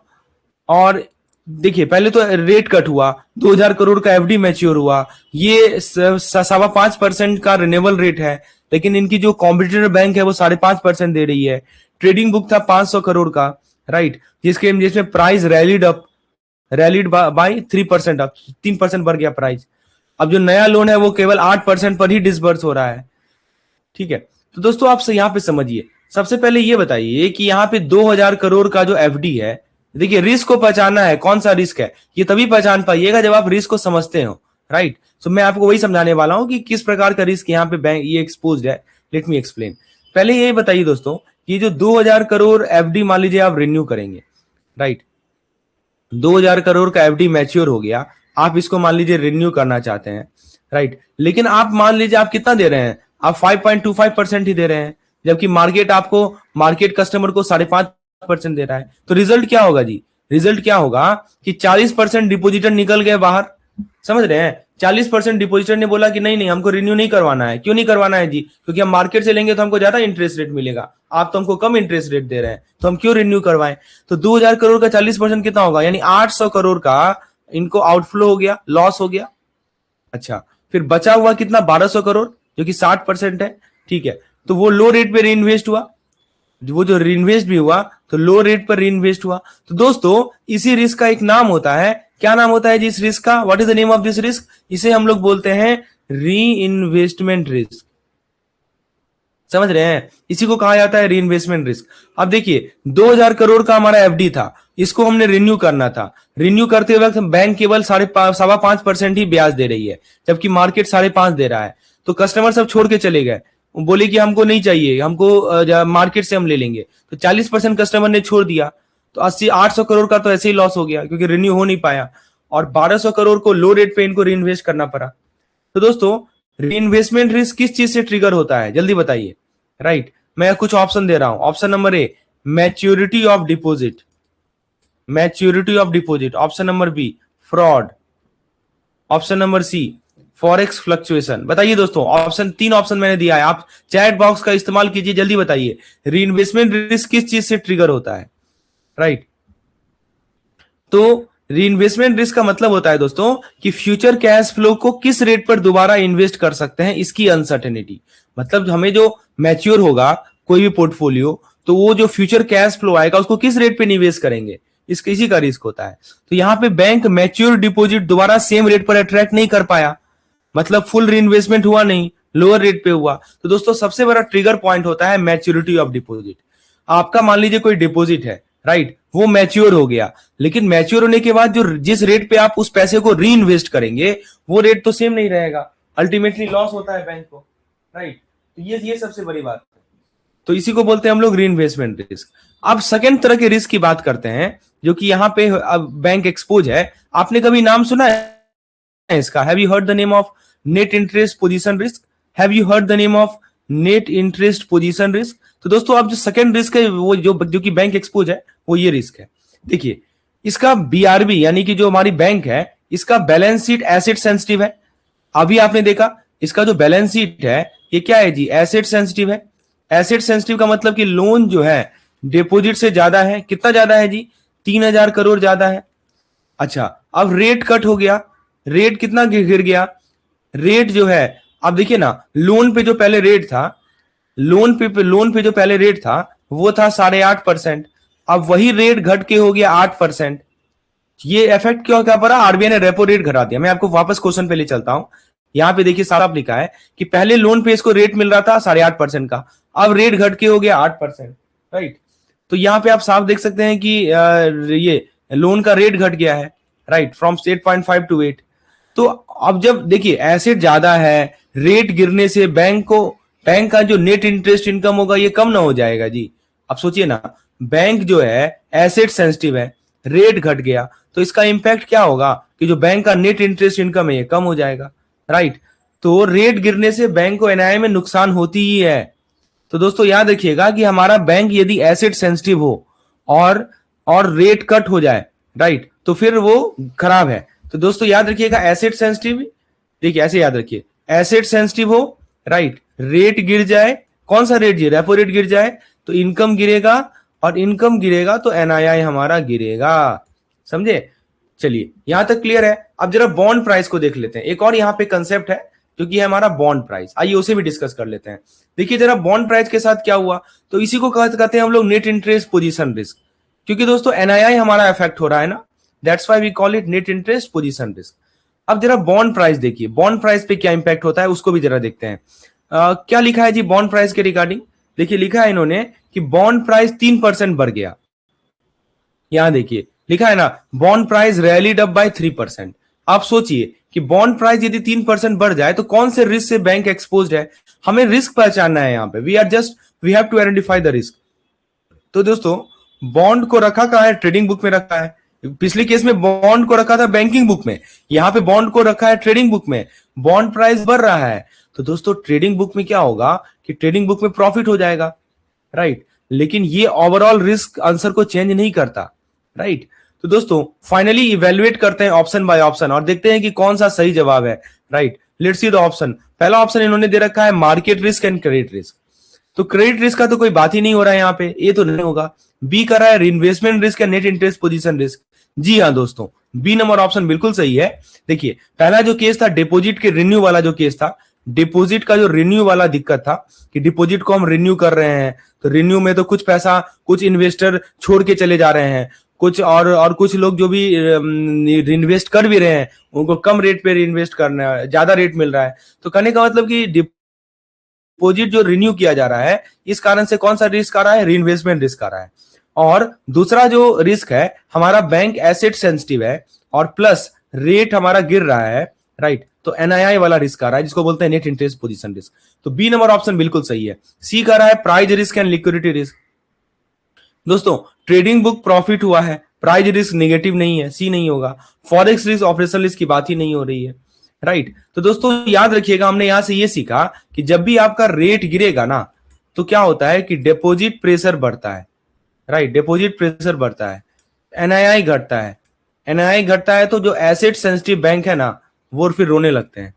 [SPEAKER 1] और देखिए पहले तो रेट कट हुआ, 2,000 करोड़ का एफडी मैच्योर हुआ। ये 5.25% का रिन्यूएबल रेट है, लेकिन इनकी जो कॉम्पिटिटर बैंक है वो 5.5% दे रही है। ट्रेडिंग बुक था 500 करोड़ का, राइट, जिसमें प्राइस रैलीड बाई 3% अप, 3% बढ़ गया प्राइस। अब जो नया लोन है वो केवल 8% पर ही डिसबर्स हो रहा है। ठीक है, तो दोस्तों आप यहाँ पे समझिए। सबसे पहले ये बताइए कि यहाँ पे 2,000 करोड़ का जो एफडी है, देखिए रिस्क को पहचानना है, कौन सा रिस्क है ये तभी पहचान पाइएगा जब आप रिस्क को समझते हो, राइट। सो मैं आपको वही समझाने वाला हूं कि किस प्रकार का रिस्क यहाँ पे बैंक ये एक्सपोज्ड है। Let me explain. पहले ये बताइए दोस्तों कि जो 2,000 करोड़ एफडी मान लीजिए आप रिन्यू करेंगे, राइट। 2,000 करोड़ का एफडी मैच्योर हो गया, आप इसको मान लीजिए रिन्यू करना चाहते हैं, राइट। लेकिन आप मान लीजिए आप कितना दे रहे हैं, आप 5.25% ही दे रहे हैं, जबकि मार्केट कस्टमर को 5.5% दे रहा है। तो रिजल्ट क्या होगा जी? रिजल्ट क्या होगा कि 40% डिपोजिटर निकल गए बाहर। समझ रहे हैं? 40% डिपोजिटर ने बोला कि नहीं नहीं, हमको रिन्यू नहीं करवाना है। क्यों नहीं करवाना है जी? क्योंकि हम मार्केट से लेंगे तो हमको ज्यादा इंटरेस्ट रेट मिलेगा, आप तो हमको कम इंटरेस्ट रेट दे रहे हैं, तो हम क्यों रिन्यू करवाएं। तो 2,000 करोड़ का 40% कितना होगा, यानी 800 करोड़ का इनको आउटफ्लो हो गया, लॉस हो गया। अच्छा, फिर बचा हुआ कितना, 1,200 करोड़, जो कि 60% है। ठीक है, तो वो लो रेट पे री इन्वेस्ट हुआ, वो जो री इन्वेस्ट भी हुआ तो लो रेट पर री इन्वेस्ट हुआ। तो दोस्तों इसी रिस्क का एक नाम होता है, क्या नाम होता है जी इस रिस्क का? What is the name of this risk? इसे हम लोग बोलते हैं री इन्वेस्टमेंट रिस्क। समझ रहे हैं? इसी को कहा जाता है री इन्वेस्टमेंट रिस्क। अब देखिए 2,000 करोड़ का हमारा एफडी था, इसको हमने रिन्यू करना था। रिन्यू करते वक्त बैंक केवल 5.25% ही ब्याज दे रही है, जबकि मार्केट 5.5 दे रहा है। तो कस्टमर सब छोड़ के चले गए, बोले कि हमको नहीं चाहिए, हमको मार्केट से हम ले लेंगे। तो 40% कस्टमर ने छोड़ दिया, तो 800 करोड़ का तो ऐसे ही लॉस हो गया, क्योंकि रिन्यू हो नहीं पाया। और 1,200 करोड़ को लो रेट पे इनको री इन्वेस्ट करना पड़ा। तो दोस्तों री इन्वेस्टमेंट रिस्क किस चीज से ट्रिगर होता है, जल्दी बताइए, राइट। मैं कुछ ऑप्शन दे रहा हूं। Option number A, maturity of deposit, maturity of deposit. Option number B, fraud. Option number C, forex fluctuation. बताइए दोस्तों, तीन ऑप्शन मैंने दिया है, आप चैट बॉक्स का इस्तेमाल कीजिए, जल्दी बताइए री इन्वेस्टमेंट रिस्क किस चीज से ट्रिगर होता है, राइट। तो री इन्वेस्टमेंट रिस्क का मतलब होता है दोस्तों कि फ्यूचर कैश फ्लो को किस रेट पर दोबारा इन्वेस्ट कर सकते हैं, इसकी अनसर्टेनिटी। मतलब हमें जो मैच्योर होगा कोई भी पोर्टफोलियो, तो वो जो फ्यूचर कैश फ्लो आएगा उसको किस रेट पे निवेश करेंगे, इसी का रिस्क होता है। तो यहाँ पे बैंक मैच्योर डिपॉजिट दोबारा सेम रेट पर अट्रैक्ट नहीं कर पाया, मतलब फुल री इन्वेस्टमेंट हुआ नहीं, लोअर रेट पे हुआ। तो दोस्तों सबसे बड़ा ट्रिगर पॉइंट होता है मैच्योरिटी ऑफ डिपॉजिट। आपका मान लीजिए कोई डिपॉजिट है, राइट, वो मैच्योर हो गया, लेकिन मैच्योर होने के बाद जो जिस रेट पे आप उस पैसे को री इन्वेस्ट करेंगे वो रेट तो सेम नहीं रहेगा, अल्टीमेटली लॉस होता है बैंक को, राइट। तो ये सबसे बड़ी बात है। तो इसी को बोलते हैं हम लोग री इन्वेस्टमेंट रिस्क। अब सेकेंड तरह के रिस्क की बात करते हैं, जो कि यहाँ पे अब बैंक एक्सपोज है। आपने कभी नाम सुना है इसका? Have you heard the name of net interest position risk? Have you heard the name of net interest position risk? तो दोस्तों अब जो सेकंड रिस्क है वो जो कि बैंक एक्सपोज है, वो ये रिस्क है। देखिए इसका बीआरबी यानी कि जो हमारी बैंक है, इसका बैलेंस शीट एसेट सेंसिटिव है। अभी आपने देखा इसका जो बैलेंस शीट है ये क्या है जी, एसेट सेंसिटिव है। एसेट सेंसिटिव का मतलब कि लोन जो है डिपॉजिट से ज्यादा है। कितना ज्यादा है जी, 3,000 करोड़ ज्यादा है। अच्छा, अब रेट कट हो गया, रेट कितना गिर गया, रेट जो है अब देखिए ना, लोन पे जो पहले रेट था, लोन पे जो पहले रेट था वो था 8.5%, अब वही रेट घट के हो गया 8%। ये इफेक्ट क्यों क्या पड़ा, आरबीआई ने रेपो रेट घटा दिया। मैं आपको वापस क्वेश्चन पे ले चलता हूं। यहां पे देखिए सारा लिखा है कि पहले लोन पे इसको रेट मिल रहा था 8.5% का, अब रेट घट के हो गया 8%, राइट। तो यहां पे आप साफ देख सकते हैं कि ये लोन का रेट घट गया है, राइट, फ्रॉम 8.5 टू 8। तो अब जब देखिए एसेट ज्यादा है, रेट गिरने से बैंक का जो नेट इंटरेस्ट इनकम होगा ये कम ना हो जाएगा जी। अब सोचिए ना, बैंक जो है एसेट सेंसिटिव है, रेट घट गया तो इसका इंपैक्ट क्या होगा कि जो बैंक का नेट इंटरेस्ट इनकम है ये कम हो जाएगा, राइट। तो रेट गिरने से बैंक को एनआईआई में नुकसान होती ही है। तो दोस्तों याद रखिएगा कि हमारा बैंक यदि एसेट सेंसिटिव हो और रेट कट हो जाए, राइट, तो फिर वो खराब है। तो दोस्तों याद रखिएगा एसेट सेंसिटिव, देखिए ऐसे याद रखिए, एसेट सेंसिटिव हो, राइट, रेट गिर जाए, कौन सा रेट जी, रेपो रेट गिर जाए तो इनकम गिरेगा, और इनकम गिरेगा तो एनआईआई हमारा गिरेगा। समझे, चलिए यहां तक क्लियर है। अब जरा बॉन्ड प्राइस को देख लेते हैं। एक और यहां पे कंसेप्ट है जो कि है हमारा बॉन्ड प्राइस, आइए उसे भी डिस्कस कर लेते हैं। देखिए जरा बॉन्ड प्राइस के साथ क्या हुआ, तो इसी को कहते हैं हम लोग नेट इंटरेस्ट पोजीशन रिस्क, क्योंकि दोस्तों एनआईआई हमारा इफेक्ट हो रहा है ना, that's why we call it net interest position risk. अब जरा बॉन्ड प्राइस देखिए, बॉन्ड प्राइस पे क्या इंपैक्ट होता है उसको भी जरा देखते हैं। क्या लिखा है जी बॉन्ड प्राइस के रिगार्डिंग, देखिए लिखा है इन्होंने कि बॉन्ड प्राइस 3% बढ़ गया। यहां देखिए लिखा है ना, bond price rallied up by 3%। आप सोचिए कि बॉन्ड प्राइस यदि 3% बढ़ जाए तो कौन से रिस्क से बैंक एक्सपोज्ड है, हमें रिस्क पहचानना है। यहां पे we have to identify the risk. तो दोस्तों बॉन्ड को रखा कहां है, ट्रेडिंग बुक में रखा है। पिछले केस में बॉन्ड को रखा था बैंकिंग बुक में, यहां पे बॉन्ड को रखा है ट्रेडिंग बुक में। बॉन्ड प्राइस बढ़ रहा है तो दोस्तों ट्रेडिंग बुक में क्या होगा कि ट्रेडिंग बुक में प्रॉफिट हो जाएगा, राइट, लेकिन ये ओवरऑल रिस्क आंसर को चेंज नहीं करता, राइट। तो दोस्तों फाइनली इवेल्युएट करते हैं ऑप्शन बाय ऑप्शन और देखते हैं कि कौन सा सही जवाब है, right. Let's see the option. पहला ऑप्शन इन्होंने दे रखा है market risk and credit risk, तो क्रेडिट रिस्क का तो कोई बात ही नहीं हो रहा है यहाँ पे, ये तो नहीं होगा। बी कर रहा है investment risk and net interest position risk. जी हाँ दोस्तों, बी नंबर ऑप्शन बिल्कुल सही है। देखिए पहला जो केस था डिपॉजिट के रिन्यू वाला जो केस था, डिपॉजिट का जो रिन्यू वाला दिक्कत था कि डिपॉजिट को हम रिन्यू कर रहे हैं तो रिन्यू में तो कुछ पैसा कुछ इन्वेस्टर छोड़ के चले जा रहे हैं, कुछ और कुछ लोग जो भी इन्वेस्ट कर भी रहे हैं उनको कम रेट पे इन्वेस्ट करना है, ज्यादा रेट मिल रहा है। तो कहने का मतलब कि डिपॉजिट जो रिन्यू किया जा रहा है इस कारण से कौन सा रिस्क आ रहा है, रीइन्वेस्टमेंट रिस्क आ रहा है। और दूसरा जो रिस्क है हमारा बैंक एसेट सेंसिटिव है और प्लस रेट हमारा गिर रहा है, राइट, तो एनआईआई वाला रिस्क आ रहा है जिसको बोलते हैं नेट इंटरेस्ट पोजीशन रिस्क। तो बी नंबर ऑप्शन बिल्कुल सही है। सी का रहा है price risk and liquidity risk. दोस्तों ट्रेडिंग बुक प्रॉफिट हुआ है, प्राइज रिस्क नेगेटिव नहीं है, सी नहीं होगा। फॉरेक्स रिस्क ऑपरेशनल रिस्क की बात ही नहीं हो रही है, राइट। तो दोस्तों याद रखिएगा हमने यहां से ये सीखा कि जब भी आपका रेट गिरेगा ना तो क्या होता है कि डिपॉजिट प्रेशर बढ़ता है, राइट, डिपॉजिट प्रेशर बढ़ता है, एनआईआई घटता है। एनआईआई घटता है तो जो एसेट सेंसिटिव बैंक है ना वो फिर रोने लगते हैं।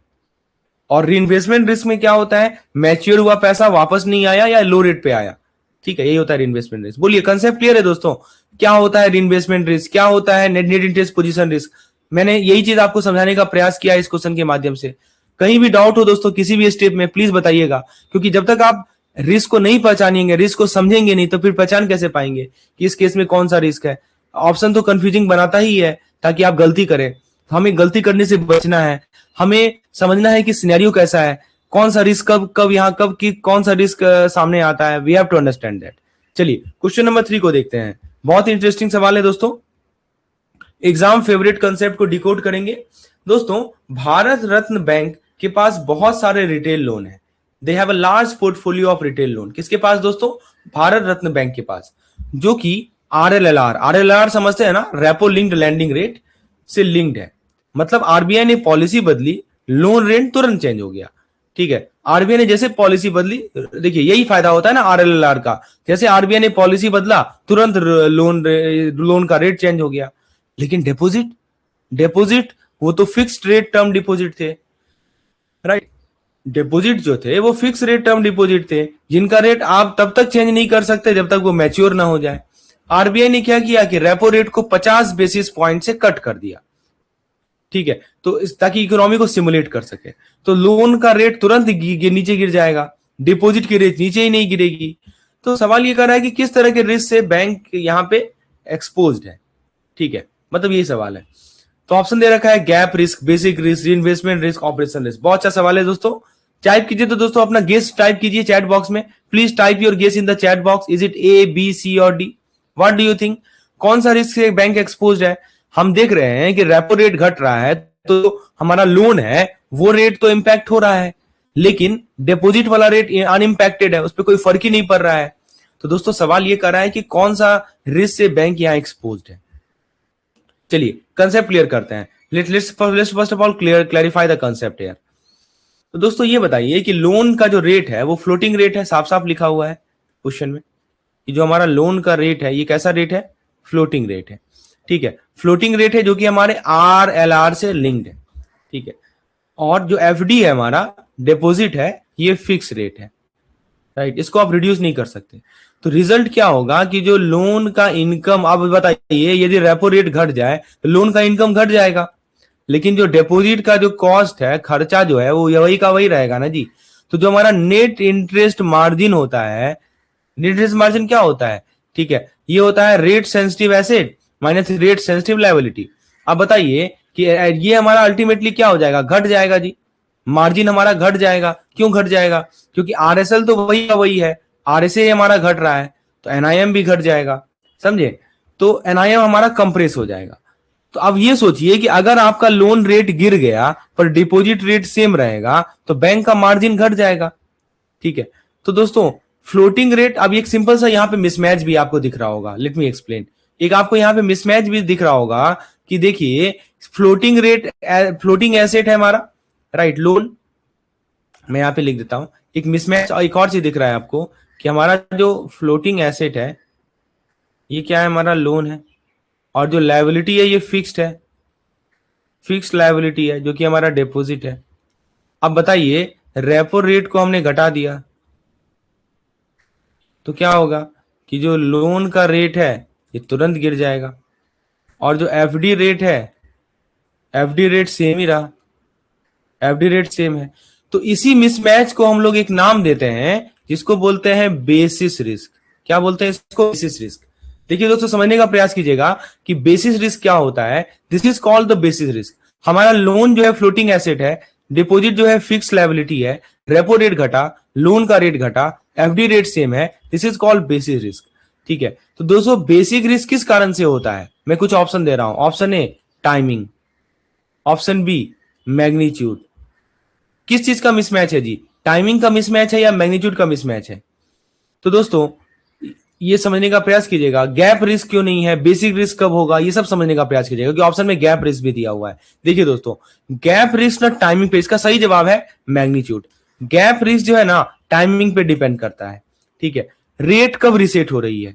[SPEAKER 1] और रीइन्वेस्टमेंट रिस्क में क्या होता है, मैच्योर हुआ पैसा वापस नहीं आया या लो रेट पे आया, ठीक है, यही होता है रीइन्वेस्टमेंट रिस्क। बोलिए कंसेप्ट क्लियर है दोस्तों, क्या होता है रीइन्वेस्टमेंट रिस्क, क्या होता है नेट इंटरेस्ट पोजीशन रिस्क। मैंने यही चीज आपको समझाने का प्रयास किया इस क्वेश्चन के माध्यम से। कहीं भी डाउट हो दोस्तों किसी भी स्टेप में प्लीज बताइएगा, क्योंकि जब तक आप रिस्क को नहीं पहचानेंगे, रिस्क को समझेंगे नहीं तो फिर पहचान कैसे पाएंगे कि इस केस में कौन सा रिस्क है। ऑप्शन तो कंफ्यूजिंग बनाता ही है ताकि आप गलती करें। हमें गलती करने से बचना है, हमें समझना है कि सिनेरियो कैसा है, कौन सा रिस्क कब कब यहां कब की कौन सा रिस्क सामने आता है, we have to understand that. चलिए क्वेश्चन नंबर 3 को देखते हैं। बहुत इंटरेस्टिंग सवाल है दोस्तों, एग्जाम फेवरेट कंसेप्ट को डिकोड करेंगे। दोस्तों भारत रत्न बैंक के पास बहुत सारे रिटेल लोन है, they have a large portfolio of retail loan. किसके पास दोस्तों, भारत रत्न बैंक के पास, जो कि आरएलआर समझते हैं ना, रेपो लिंक्ड लैंडिंग रेट से लिंक्ड है। मतलब आरबीआई ने पॉलिसी बदली, लोन रेट तुरंत चेंज हो गया, ठीक है। आरबीआई ने जैसे पॉलिसी बदली, देखिए यही फायदा होता है ना आरएलआर का, जैसे आरबीआई ने पॉलिसी बदला तुरंत लोन का रेट चेंज हो गया। लेकिन डिपॉजिट, डिपॉजिट वो तो फिक्स्ड रेट टर्म डिपॉजिट थे, राइट। डिपॉजिट जो थे वो फिक्स रेट टर्म डिपॉजिट थे, जिनका रेट आप तब तक चेंज नहीं कर सकते जब तक वो मैच्योर ना हो जाए। आरबीआई ने क्या किया कि रेपो रेट को 50 बेसिस पॉइंट से कट कर दिया, ठीक है, तो ताकि इकोनॉमी को सिमुलेट कर सके। तो लोन का रेट तुरंत नीचे गिर जाएगा, डिपॉजिट की रेट नीचे ही नहीं गिरेगी। तो सवाल ये कर रहा है कि किस तरह के रिस्क से बैंक यहां पे एक्सपोज्ड है, ठीक है, मतलब यही सवाल है। तो ऑप्शन दे रखा है gap risk, basic risk, investment risk, operation risk. बहुत अच्छा सवाल है दोस्तों, टाइप कीजिए। तो दोस्तों अपना गेस टाइप कीजिए चैट बॉक्स में, please type your guess in the chat box. Is it A, B, C और D? What do you think, कौन सा रिस्क से बैंक एक्सपोज्ड है? हम देख रहे हैं कि रेपो रेट घट रहा है, तो हमारा लोन है वो रेट तो इंपैक्ट हो रहा है, लेकिन डिपॉजिट वाला रेट अनइंपैक्टेड है, उस पर कोई फर्क ही नहीं पड़ रहा है। तो दोस्तों सवाल ये कर रहा है कि कौन सा रिस्क से बैंक यहां एक्सपोज्ड है। चलिए कंसेप्ट क्लियर करते हैं। Let's first of all clarify the concept here. तो दोस्तों ये बताइए कि लोन का जो रेट है वो फ्लोटिंग रेट है, साफ साफ लिखा हुआ है क्वेश्चन में कि जो हमारा लोन का रेट है ये कैसा रेट है, फ्लोटिंग रेट है, ठीक है। फ्लोटिंग रेट है जो कि हमारे RLR से लिंक्ड है, ठीक है। और जो एफडी है हमारा डिपॉजिट है ये फिक्स रेट है, राइट, इसको आप रिड्यूस नहीं कर सकते। तो रिजल्ट क्या होगा कि जो लोन का इनकम, आप बताइए यदि रेपो रेट घट जाए तो लोन का इनकम घट जाएगा, लेकिन जो डिपॉजिट का जो कॉस्ट है, खर्चा जो है वो वही का वही रहेगा ना जी। तो जो हमारा नेट इंटरेस्ट मार्जिन होता है, नेट इंटरेस्ट मार्जिन क्या होता है, ठीक है, ये होता है rate sensitive asset minus rate sensitive liability. अब बताइए कि ये हमारा अल्टीमेटली क्या हो जाएगा, घट जाएगा जी, मार्जिन हमारा घट जाएगा। क्यों घट जाएगा? क्योंकि आरएसएल तो वही का वही है, आरएसए हमारा घट रहा है, तो एनआईएम भी घट जाएगा, समझे। तो एनआईएम हमारा कंप्रेस हो जाएगा। तो अब ये सोचिए कि अगर आपका लोन रेट गिर गया पर डिपॉजिट रेट सेम रहेगा तो बैंक का मार्जिन घट जाएगा, ठीक है। तो दोस्तों फ्लोटिंग रेट, अब एक सिंपल सा यहाँ पे मिसमैच भी आपको दिख रहा होगा, लेट मी एक्सप्लेन। एक आपको यहाँ पे मिसमैच भी दिख रहा होगा कि देखिए फ्लोटिंग रेट, फ्लोटिंग एसेट है हमारा, राइट, लोन, मैं यहाँ पे लिख देता हूं। एक मिसमैच और एक और चीज दिख रहा है आपको कि हमारा जो फ्लोटिंग एसेट है ये क्या है, हमारा लोन है, और जो लायबिलिटी है ये फिक्स्ड है, फिक्स्ड लायबिलिटी है जो कि हमारा डिपॉजिट है। अब बताइए रेपो रेट को हमने घटा दिया तो क्या होगा कि जो लोन का रेट है ये तुरंत गिर जाएगा, और जो एफडी रेट है, एफडी रेट सेम ही रहा, एफडी रेट सेम है। तो इसी मिसमैच को हम लोग एक नाम देते हैं जिसको बोलते हैं बेसिस रिस्क। क्या बोलते हैं इसको? Basis risk. देखिए दोस्तों समझने का प्रयास कीजिएगा कि बेसिस रिस्क क्या होता है। This is called the basis risk. हमारा लोन जो है फ्लोटिंग एसेट है, डिपॉजिट जो है फिक्स लायबिलिटी है, रेपो रेट घटा, लोन का रेट घटा, एफडी रेट सेम है, this is called basis risk, ठीक है। तो दोस्तों बेसिक रिस्क किस कारण से होता है? मैं कुछ ऑप्शन दे रहा हूं। Option A timing, option B magnitude. किस चीज का मिसमैच है जी? टाइमिंग का मिसमैच है या मैग्नीट्यूड का मिसमैच है? तो दोस्तों ये समझने का प्रयास कीजिएगा गैप रिस्क क्यों नहीं है, बेसिक रिस्क कब होगा, ये सब समझने का प्रयास कीजिएगा क्योंकि ऑप्शन में गैप रिस्क भी दिया हुआ है। देखिए दोस्तों गैप रिस्क ना टाइमिंग पे, इसका सही जवाब है मैग्नीट्यूड। गैप रिस्क जो है ना टाइमिंग पे डिपेंड करता है, ठीक है, रेट कब रिसेट हो रही है।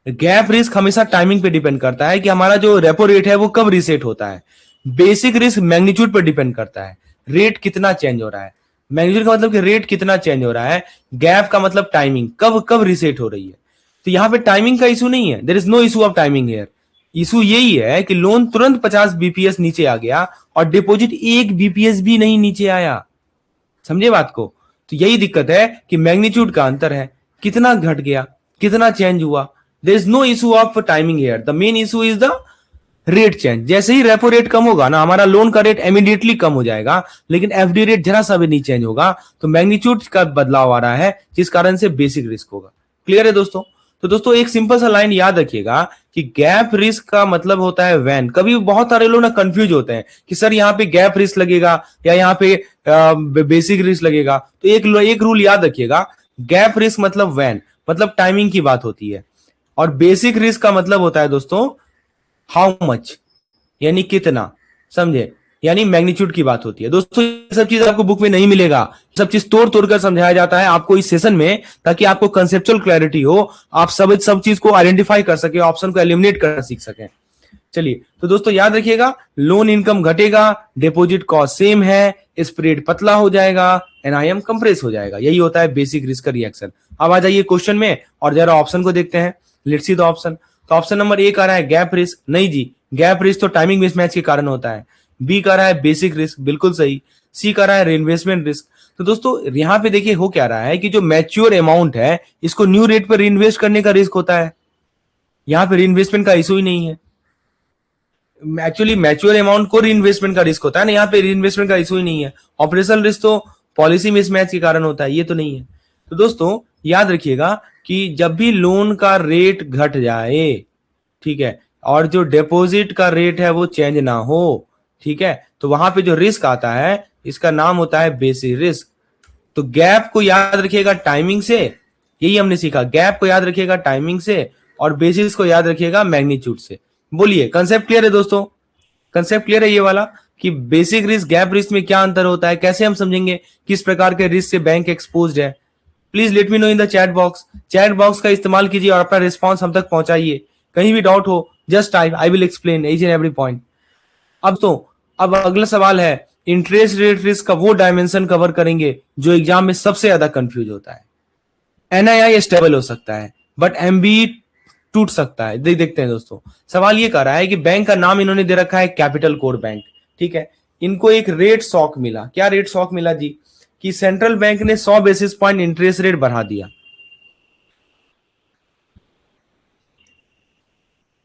[SPEAKER 1] गैप रिस्क हमेशा टाइमिंग पे डिपेंड करता है कि हमारा जो रेपो रेट है वो कब रिसेट होता है। बेसिक रिस्क मैग्नीट्यूड पर डिपेंड करता है, रेट कितना चेंज हो रहा है। मैग्नीट्यूड का मतलब कि रेट कितना चेंज हो रहा है, गैप का मतलब टाइमिंग, कब कब रिसेट हो रही है। तो यहां पे टाइमिंग का इशू नहीं है, there is no issue of timing here. Issue यही है कि लोन तुरंत 50 बीपीएस नीचे आ गया और डिपॉजिट 1 बीपीएस भी नहीं नीचे आया, समझे बात को। तो यही दिक्कत है कि मैग्नीट्यूड का अंतर है, कितना घट गया, कितना चेंज हुआ। There is no issue of timing here, the main issue is the rate change. जैसे ही रेपो रेट कम होगा ना हमारा लोन का रेट इमीडिएटली कम हो जाएगा, लेकिन एफडी रेट जरा सा भी नहीं चेंज होगा, तो मैग्नीट्यूड का बदलाव आ रहा है जिस कारण से बेसिक रिस्क होगा। क्लियर है दोस्तों? तो दोस्तों एक सिंपल सा लाइन याद रखिएगा कि गैप रिस्क का मतलब होता है वैन। कभी बहुत सारे लोग ना कंफ्यूज होते हैं कि सर यहाँ पे गैप रिस्क लगेगा या यहाँ पे बेसिक रिस्क लगेगा। तो एक रूल याद रखिएगा, गैप रिस्क मतलब वैन, मतलब टाइमिंग की बात होती है, और बेसिक रिस्क का मतलब होता है दोस्तों हाउ मच, यानी कितना, समझे, यानी मैग्नीट्यूड की बात होती है। दोस्तों ये सब चीज आपको बुक में नहीं मिलेगा, सब चीज तोड़ तोड़ कर समझाया जाता है आपको इस सेशन में, ताकि आपको कंसेप्चुअल क्लैरिटी हो, आप सब चीज को आइडेंटिफाई कर सके, ऑप्शन को एलिमिनेट कर सीख सकें। चलिए, तो दोस्तों याद रखिएगा, लोन इनकम घटेगा, डिपॉजिट कॉस्ट सेम है, स्प्रेड पतला हो जाएगा, एनआईएम कंप्रेस हो जाएगा। यही होता है बेसिक रिस्क का रिएक्शन। अब आ जाइए क्वेश्चन में और जरा ऑप्शन को देखते हैं। Let's see the option. तो ऑप्शन नंबर ए कह रहा है गैप रिस्क। नहीं जी, गैप रिस्क तो टाइमिंग मिसमैच के कारण होता है। बी कह रहा है बेसिक रिस्क, बिल्कुल सही। सी कह रहा है रीइन्वेस्टमेंट रिस्क। तो दोस्तों यहाँ पे देखिए हो क्या रहा है कि जो मैच्योर अमाउंट है इसको न्यू रेट पर रीइन्वेस्ट करने का रिस्क होता है। यहाँ पे रीइन्वेस्टमेंट का इशू ही नहीं है। एक्चुअली मैच्योर अमाउंट को रीइन्वेस्टमेंट का रिस्क होता है ना, यहाँ पे रीइन्वेस्टमेंट का इशू ही नहीं है। ऑपरेशनल रिस्क तो पॉलिसी मिसमैच के कारण होता है, ये तो नहीं है। तो दोस्तों याद रखिएगा कि जब भी लोन का रेट घट जाए, ठीक है, और जो डिपॉजिट का रेट है वो चेंज ना हो, ठीक है, तो वहां पे जो रिस्क आता है इसका नाम होता है बेसिक रिस्क। तो गैप को याद रखिएगा टाइमिंग से, यही हमने सीखा, गैप को याद रखिएगा टाइमिंग से और बेसिस को याद रखिएगा मैग्नीट्यूड से। बोलिए कंसेप्ट क्लियर है दोस्तों? कंसेप्ट क्लियर है ये वाला कि बेसिक रिस्क गैप रिस्क में क्या अंतर होता है, कैसे हम समझेंगे किस प्रकार के रिस्क से बैंक एक्सपोज्ड है? Please let me know in the chat box. Chat box का इस्तेमाल कीजिए और अपना रिस्पॉन्स हम तक पहुंचाइए। कहीं भी डाउट हो just type, I will explain each and every point. अब अगला सवाल है, इंटरेस्ट रेट रिस्क का वो डायमेंशन कवर करेंगे जो एग्जाम में सबसे ज्यादा कंफ्यूज होता है। एनआईआई स्टेबल हो सकता है बट एमबी टूट सकता है। देखते हैं दोस्तों, सवाल ये कर रहा है कि बैंक का नाम इन्होंने दे रखा है कैपिटल कोर बैंक, ठीक है। इनको एक रेट शॉक मिला। क्या रेट शॉक मिला जी? कि सेंट्रल बैंक ने 100 बेसिस पॉइंट इंटरेस्ट रेट बढ़ा दिया।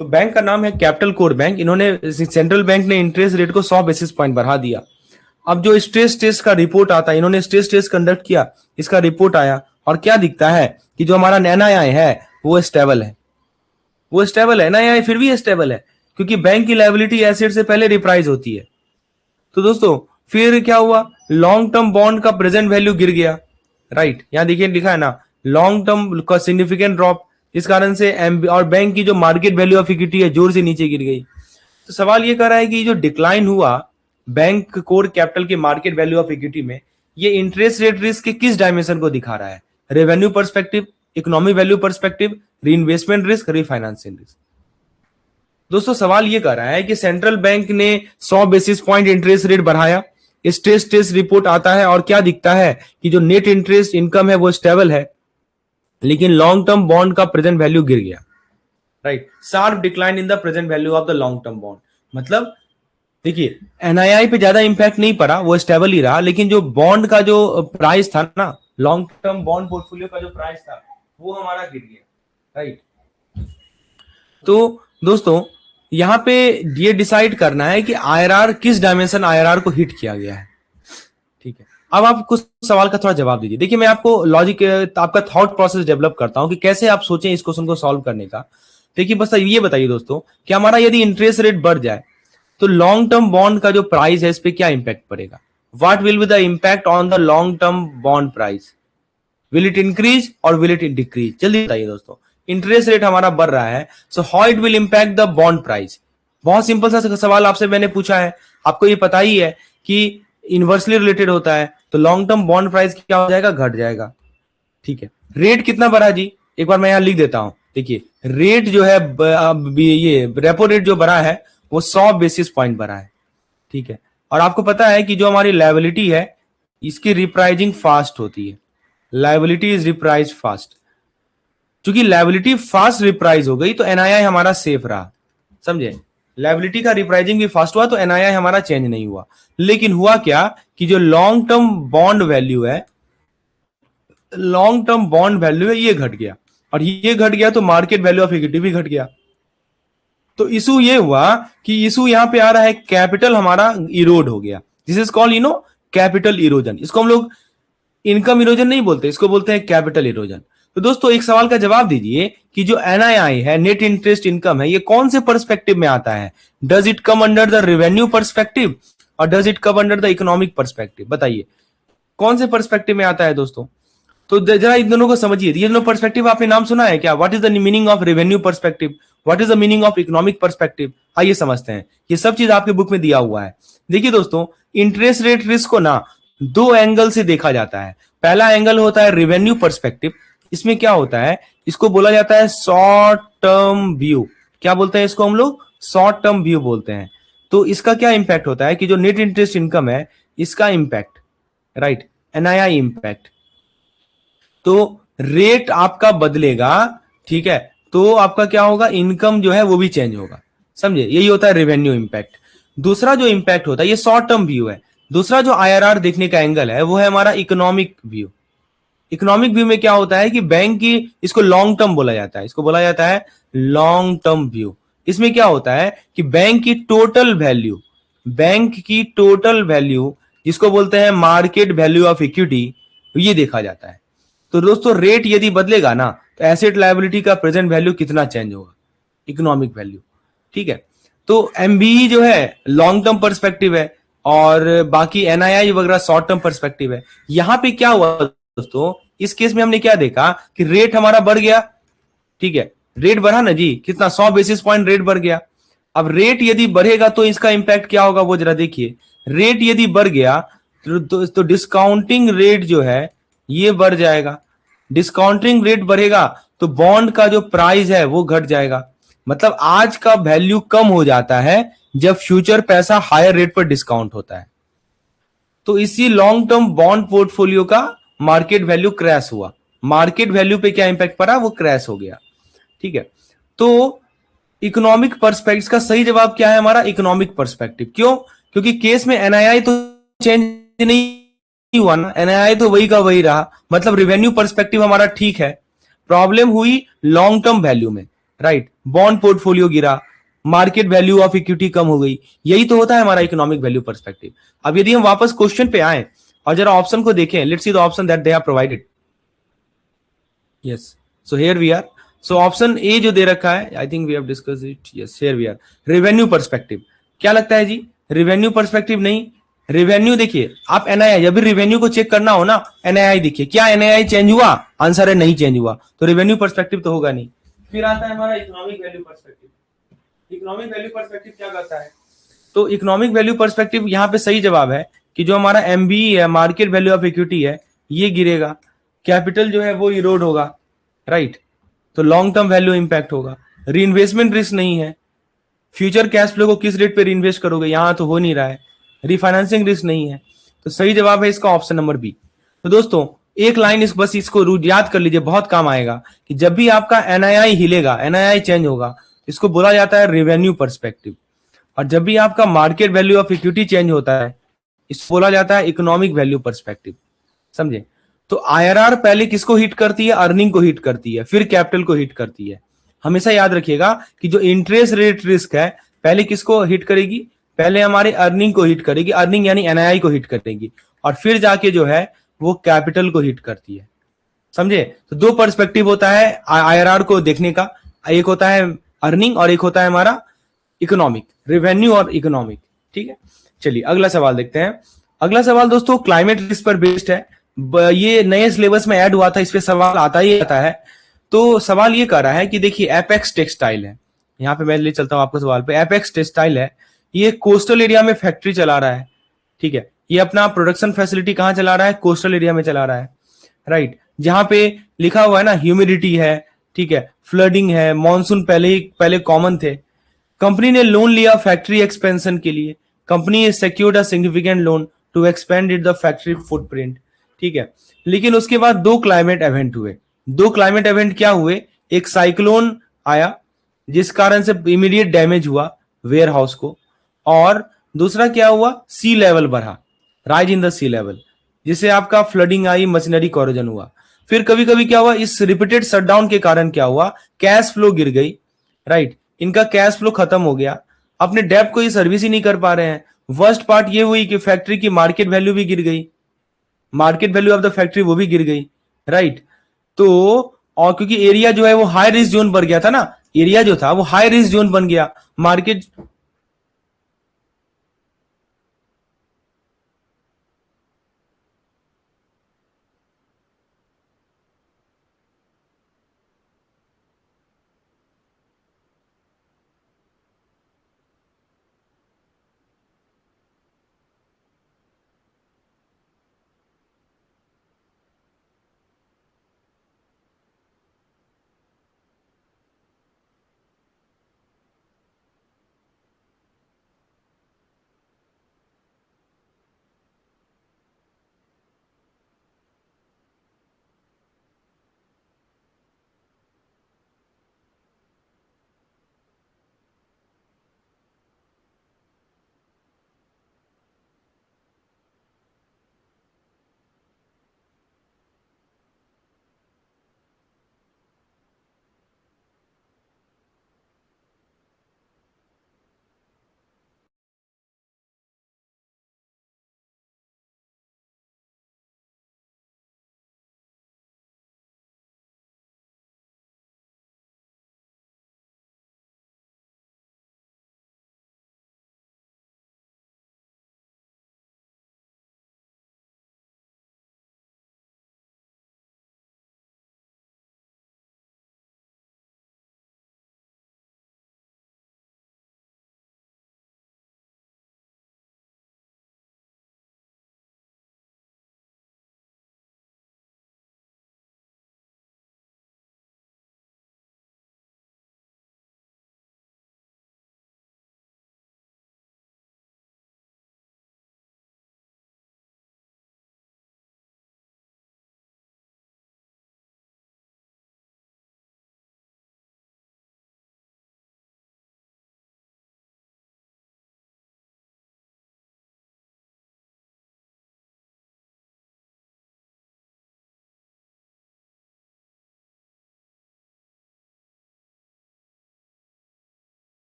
[SPEAKER 1] तो बैंक का नाम है कैपिटल कोर बैंक, इन्होंने सेंट्रल बैंक ने इंटरेस्ट रेट को 100 बेसिस पॉइंट बढ़ा दिया। अब जो स्ट्रेस टेस्ट का रिपोर्ट आता है, इन्होंने स्ट्रेस टेस्ट कंडक्ट किया, इसका रिपोर्ट आया और क्या दिखता है कि जो हमारा एनआईआई है वो स्टेबल है। वो स्टेबल है, एनआईआई फिर भी स्टेबल है क्योंकि बैंक की लायबिलिटी एसेट से पहले रिप्राइज होती है। तो दोस्तों फिर क्या हुआ, लॉन्ग टर्म बॉन्ड का प्रेजेंट वैल्यू गिर गया, राइट। यहां देखिए लिखा है ना, लॉन्ग टर्म का सिग्निफिकेंट ड्रॉप, इस कारण से और बैंक की जो मार्केट वैल्यू ऑफ इक्विटी है जोर से नीचे गिर गई। तो सवाल ये कर रहा है कि जो डिक्लाइन हुआ बैंक कोर कैपिटल के मार्केट वैल्यू ऑफ इक्विटी में, ये इंटरेस्ट रेट रिस्क के किस डायमेंशन को दिखा रहा है? Revenue perspective, economic value perspective, reinvestment risk, refinancing risk. दोस्तों सवाल ये कर रहा है कि सेंट्रल बैंक ने 100 बेसिस पॉइंट इंटरेस्ट रेट बढ़ाया, स्ट्रेस टेस्ट रिपोर्ट आता है और क्या दिखता है कि जो नेट इंटरेस्ट इनकम है वो स्टेबल है, लेकिन लॉन्ग टर्म बॉन्ड का प्रेजेंट वैल्यू गिर गया, right. Sharp decline in the present value of the long term bond. मतलब देखिए एनआईआई पे ज्यादा इंपैक्ट नहीं पड़ा, वो स्टेबल ही रहा, लेकिन जो बॉन्ड का जो प्राइस था ना, लॉन्ग टर्म बॉन्ड पोर्टफोलियो का जो प्राइस था वो हमारा गिर गया, राइट। तो दोस्तों यहां पे ये डिसाइड करना है कि आईआरआर किस डायमेंशन आईआरआर को हिट किया गया है, ठीक है। अब आप कुछ सवाल का थोड़ा जवाब दीजिए। देखिए मैं आपको लॉजिक, आपका थॉट प्रोसेस डेवलप करता हूं कि कैसे आप सोचें इस क्वेश्चन को सॉल्व करने का। देखिए बस ये बताइए दोस्तों कि हमारा यदि इंटरेस्ट रेट बढ़ जाए तो लॉन्ग टर्म बॉन्ड का जो प्राइस है इस पे क्या इंपैक्ट पड़ेगा? What will be the impact on the long term bond price? Will it increase और विल इट डिक्रीज? जल्दी बताइए दोस्तों। इंटरेस्ट रेट हमारा बढ़ रहा है, so how it will impact the bond price? बहुत सिंपल सा सवाल आपसे मैंने पूछा है, आपको ये पता ही है कि इनवर्सली रिलेटेड होता है, तो लॉन्ग टर्म बॉन्ड प्राइस क्या हो जाएगा? घट जाएगा, ठीक है। रेट कितना बढ़ा जी? एक बार मैं यहां लिख देता हूं। देखिए रेट जो है, ये रेपो रेट जो बढ़ा है वो 100 बेसिस पॉइंट बढ़ा है, ठीक है। और आपको पता है कि जो हमारी लायबिलिटी है इसकी रिप्राइजिंग फास्ट होती है, लायबिलिटी इज रिप्राइज फास्ट। क्योंकि लायबिलिटी फास्ट रिप्राइज हो गई तो एनआईआई हमारा सेफ रहा, समझे। लायबिलिटी का रिप्राइजिंग भी फास्ट हुआ तो एनआईआई हमारा चेंज नहीं हुआ। लेकिन हुआ क्या कि जो लॉन्ग टर्म बॉन्ड वैल्यू है, लॉन्ग टर्म बॉन्ड वैल्यू है, ये घट गया, और ये घट गया तो मार्केट वैल्यू ऑफ इक्विटी भी घट गया। तो इशू ये हुआ कि इशू यहां पे आ रहा है कैपिटल हमारा इरोड हो गया। This is called capital erosion. इसको हम लोग इनकम इरोजन नहीं बोलते, इसको बोलते हैं कैपिटल इरोजन। तो दोस्तों एक सवाल का जवाब दीजिए कि जो एनआईआई है, नेट इंटरेस्ट इनकम है, ये कौन से पर्सपेक्टिव में आता है? Does it come under the revenue perspective और does it come under the economic perspective? बताइए कौन से पर्सपेक्टिव में आता है दोस्तों। तो जरा इन दोनों को समझिए। ये दोनों पर्सपेक्टिव आपने नाम सुना है क्या? What is the meaning of revenue perspective, what is the meaning of economic perspective? आइए समझते हैं, ये सब चीज आपके बुक में दिया हुआ है। देखिए दोस्तों, इंटरेस्ट रेट रिस्क को ना दो एंगल से देखा जाता है। पहला एंगल होता है रेवेन्यू पर्सपेक्टिव। इसमें क्या होता है, इसको बोला जाता है शॉर्ट टर्म व्यू। क्या बोलते हैं इसको हम लोग? शॉर्ट टर्म व्यू बोलते हैं। तो इसका क्या इंपैक्ट होता है कि जो नेट इंटरेस्ट इनकम है इसका इंपैक्ट, राइट, एनआईआई इंपैक्ट। तो रेट आपका बदलेगा, ठीक है, तो आपका क्या होगा, इनकम जो है वो भी चेंज होगा। समझे, यही होता है रेवेन्यू इंपैक्ट। दूसरा जो इंपैक्ट होता है, ये शॉर्ट टर्म व्यू है। दूसरा जो आईआरआर देखने का एंगल है वो है हमारा इकोनॉमिक व्यू। इकोनॉमिक व्यू में क्या होता है कि बैंक की, इसको लॉन्ग टर्म बोला जाता है, इसको बोला जाता है लॉन्ग टर्म व्यू। इसमें क्या होता है कि बैंक की टोटल वैल्यू, बैंक की टोटल वैल्यू जिसको बोलते हैं मार्केट वैल्यू ऑफ इक्विटी, ये देखा जाता है। तो दोस्तों रेट यदि बदलेगा ना तो एसेट लायबिलिटी का प्रेजेंट वैल्यू कितना चेंज होगा, इकोनॉमिक वैल्यू। ठीक है, तो एमबीई जो है लॉन्ग टर्म पर्सपेक्टिव है और बाकी एनआईआई वगैरह शॉर्ट टर्म पर्सपेक्टिव है। यहां पे क्या हुआ दोस्तों, इस केस में हमने क्या देखा कि रेट हमारा बढ़ गया, ठीक है, रेट बढ़ा ना जी, कितना, 100 बेसिस पॉइंट रेट बढ़ गया। अब रेट यदि बढ़ेगा तो इसका इंपैक्ट क्या होगा वो जरा देखिए। रेट यदि बढ़ गया तो डिस्काउंटिंग रेट जो है ये बढ़ जाएगा। डिस्काउंटिंग रेट बढ़ेगा तो बॉन्ड का जो प्राइस है वो घट जाएगा। मतलब आज का वैल्यू कम हो जाता है जब फ्यूचर पैसा हायर रेट पर डिस्काउंट होता है। तो इसी लॉन्ग टर्म बॉन्ड पोर्टफोलियो का मार्केट वैल्यू क्रैश हुआ। मार्केट वैल्यू पे क्या इंपैक्ट पड़ा, वो क्रैश हो गया। ठीक है, तो इकोनॉमिक पर्सपेक्टिव का सही जवाब क्या है हमारा, इकोनॉमिक पर्सपेक्टिव। क्यों, क्योंकि केस में एनआईआई तो चेंज नहीं हुआ ना, एनआईआई तो वही का वही रहा, मतलब रिवेन्यू पर्सपेक्टिव हमारा ठीक है। प्रॉब्लम हुई लॉन्ग टर्म वैल्यू में, राइट, बॉन्ड पोर्टफोलियो गिरा, मार्केट वैल्यू ऑफ इक्विटी कम हो गई। यही तो होता है हमारा इकोनॉमिक वैल्यू पर्सपेक्टिव। अब यदि हम वापस क्वेश्चन पे आए और जरा ऑप्शन को देखें, let's see the option that they have provided. Yes, so here we are. So option A जो दे रखा है, I think we have discuss it, yes here we are, revenue perspective. क्या लगता है जी, रेवेन्यू पर्सपेक्टिव नहीं, रेवेन्यू देखिए आप एनआईआई, जब भी रेवेन्यू को चेक करना हो ना, एनआईआई देखिए, क्या एनआईआई चेंज हुआ, आंसर है नहीं चेंज हुआ, तो रेवेन्यू पर्सपेक्टिव तो होगा नहीं। फिर आता है हमारा economic value perspective. Economic value perspective क्या करता है, तो इकोनॉमिक वैल्यू पर्सपेक्टिव यहाँ पे सही जवाब है कि जो हमारा एमबीई है, मार्केट वैल्यू ऑफ इक्विटी है, ये गिरेगा, कैपिटल जो है वो इरोड होगा, राइट, तो लॉन्ग टर्म वैल्यू इंपैक्ट होगा। री इन्वेस्टमेंट रिस्क नहीं है, फ्यूचर कैश फ्लो को किस रेट पे री इन्वेस्ट करोगे, यहां तो हो नहीं रहा है। रिफाइनेंसिंग रिस्क नहीं है, तो सही जवाब है इसका ऑप्शन नंबर बी। तो दोस्तों एक लाइन इस, बस इसको याद कर लीजिए, बहुत काम आएगा, कि जब भी आपका एनआईआई हिलेगा, एनआईआई चेंज होगा, इसको बोला जाता है रेवेन्यू पर्सपेक्टिव। और जब भी आपका market value of equity change होता है, इसको बोला जाता है इकोनॉमिक वैल्यू पर्सपेक्टिव। समझे, तो आईआरआर पहले किसको हिट करती है, अर्निंग को हिट करती है, फिर कैपिटल को हिट करती है। हमेशा याद रखिएगा कि जो इंटरेस्ट रेट रिस्क है पहले किसको हिट करेगी, पहले हमारे अर्निंग को हिट करेगी, अर्निंग यानी एनआईआई को हिट करेगी, और फिर जाके जो है वो कैपिटल को हिट करती है। समझे, तो दो पर्सपेक्टिव होता है आईआरआर को देखने का, एक होता है अर्निंग और एक होता है हमारा इकोनॉमिक, रेवेन्यू और इकोनॉमिक। ठीक है, चलिए अगला सवाल देखते हैं। अगला सवाल दोस्तों क्लाइमेट रिस्क पर बेस्ड है, ये नए सिलेबस में ऐड हुआ था, इस पे सवाल आता ही आता है। तो सवाल ये कर रहा है कि देखिए एपेक्स टेक्सटाइल है, यहाँ पे मैं ले चलता हूं आपको सवाल पे। एपेक्स टेक्सटाइल है, ये कोस्टल एरिया में फैक्ट्री चला रहा है, ठीक है, ये अपना प्रोडक्शन फैसिलिटी कहाँ चला रहा है, कोस्टल एरिया में चला रहा है, राइट, जहां पे लिखा हुआ है ना ह्यूमिडिटी है, ठीक है, फ्लडिंग है, मानसून पहले कॉमन थे। कंपनी ने लोन लिया फैक्ट्री एक्सपेंशन के लिए, company secured a significant loan to expand it the factory footprint, ठीक है। लेकिन उसके बाद दो क्लाइमेट इवेंट हुए। दो क्लाइमेट इवेंट क्या हुए, एक साइक्लोन आया जिस कारण से इमीडिएट डैमेज हुआ वेयर हाउस को, और दूसरा क्या हुआ, सी लेवल बढ़ा, rise in the sea level, जिससे आपका फ्लडिंग आई, मशीनरी कॉरोजन हुआ। फिर कभी कभी क्या हुआ, इस रिपीटेड शटडाउन के कारण क्या हुआ, कैश फ्लो गिर गई, राइट, इनका कैश फ्लो खत्म हो गया, अपने डेप्ट को ये सर्विस ही नहीं कर पा रहे हैं। वर्स्ट पार्ट ये हुई कि फैक्ट्री की मार्केट वैल्यू भी गिर गई, market value of the factory वो भी गिर गई, राइट। तो और क्योंकि एरिया जो है वो हाई रिस्क जोन बन गया था ना, एरिया जो था वो हाई रिस्क जोन बन गया, मार्केट।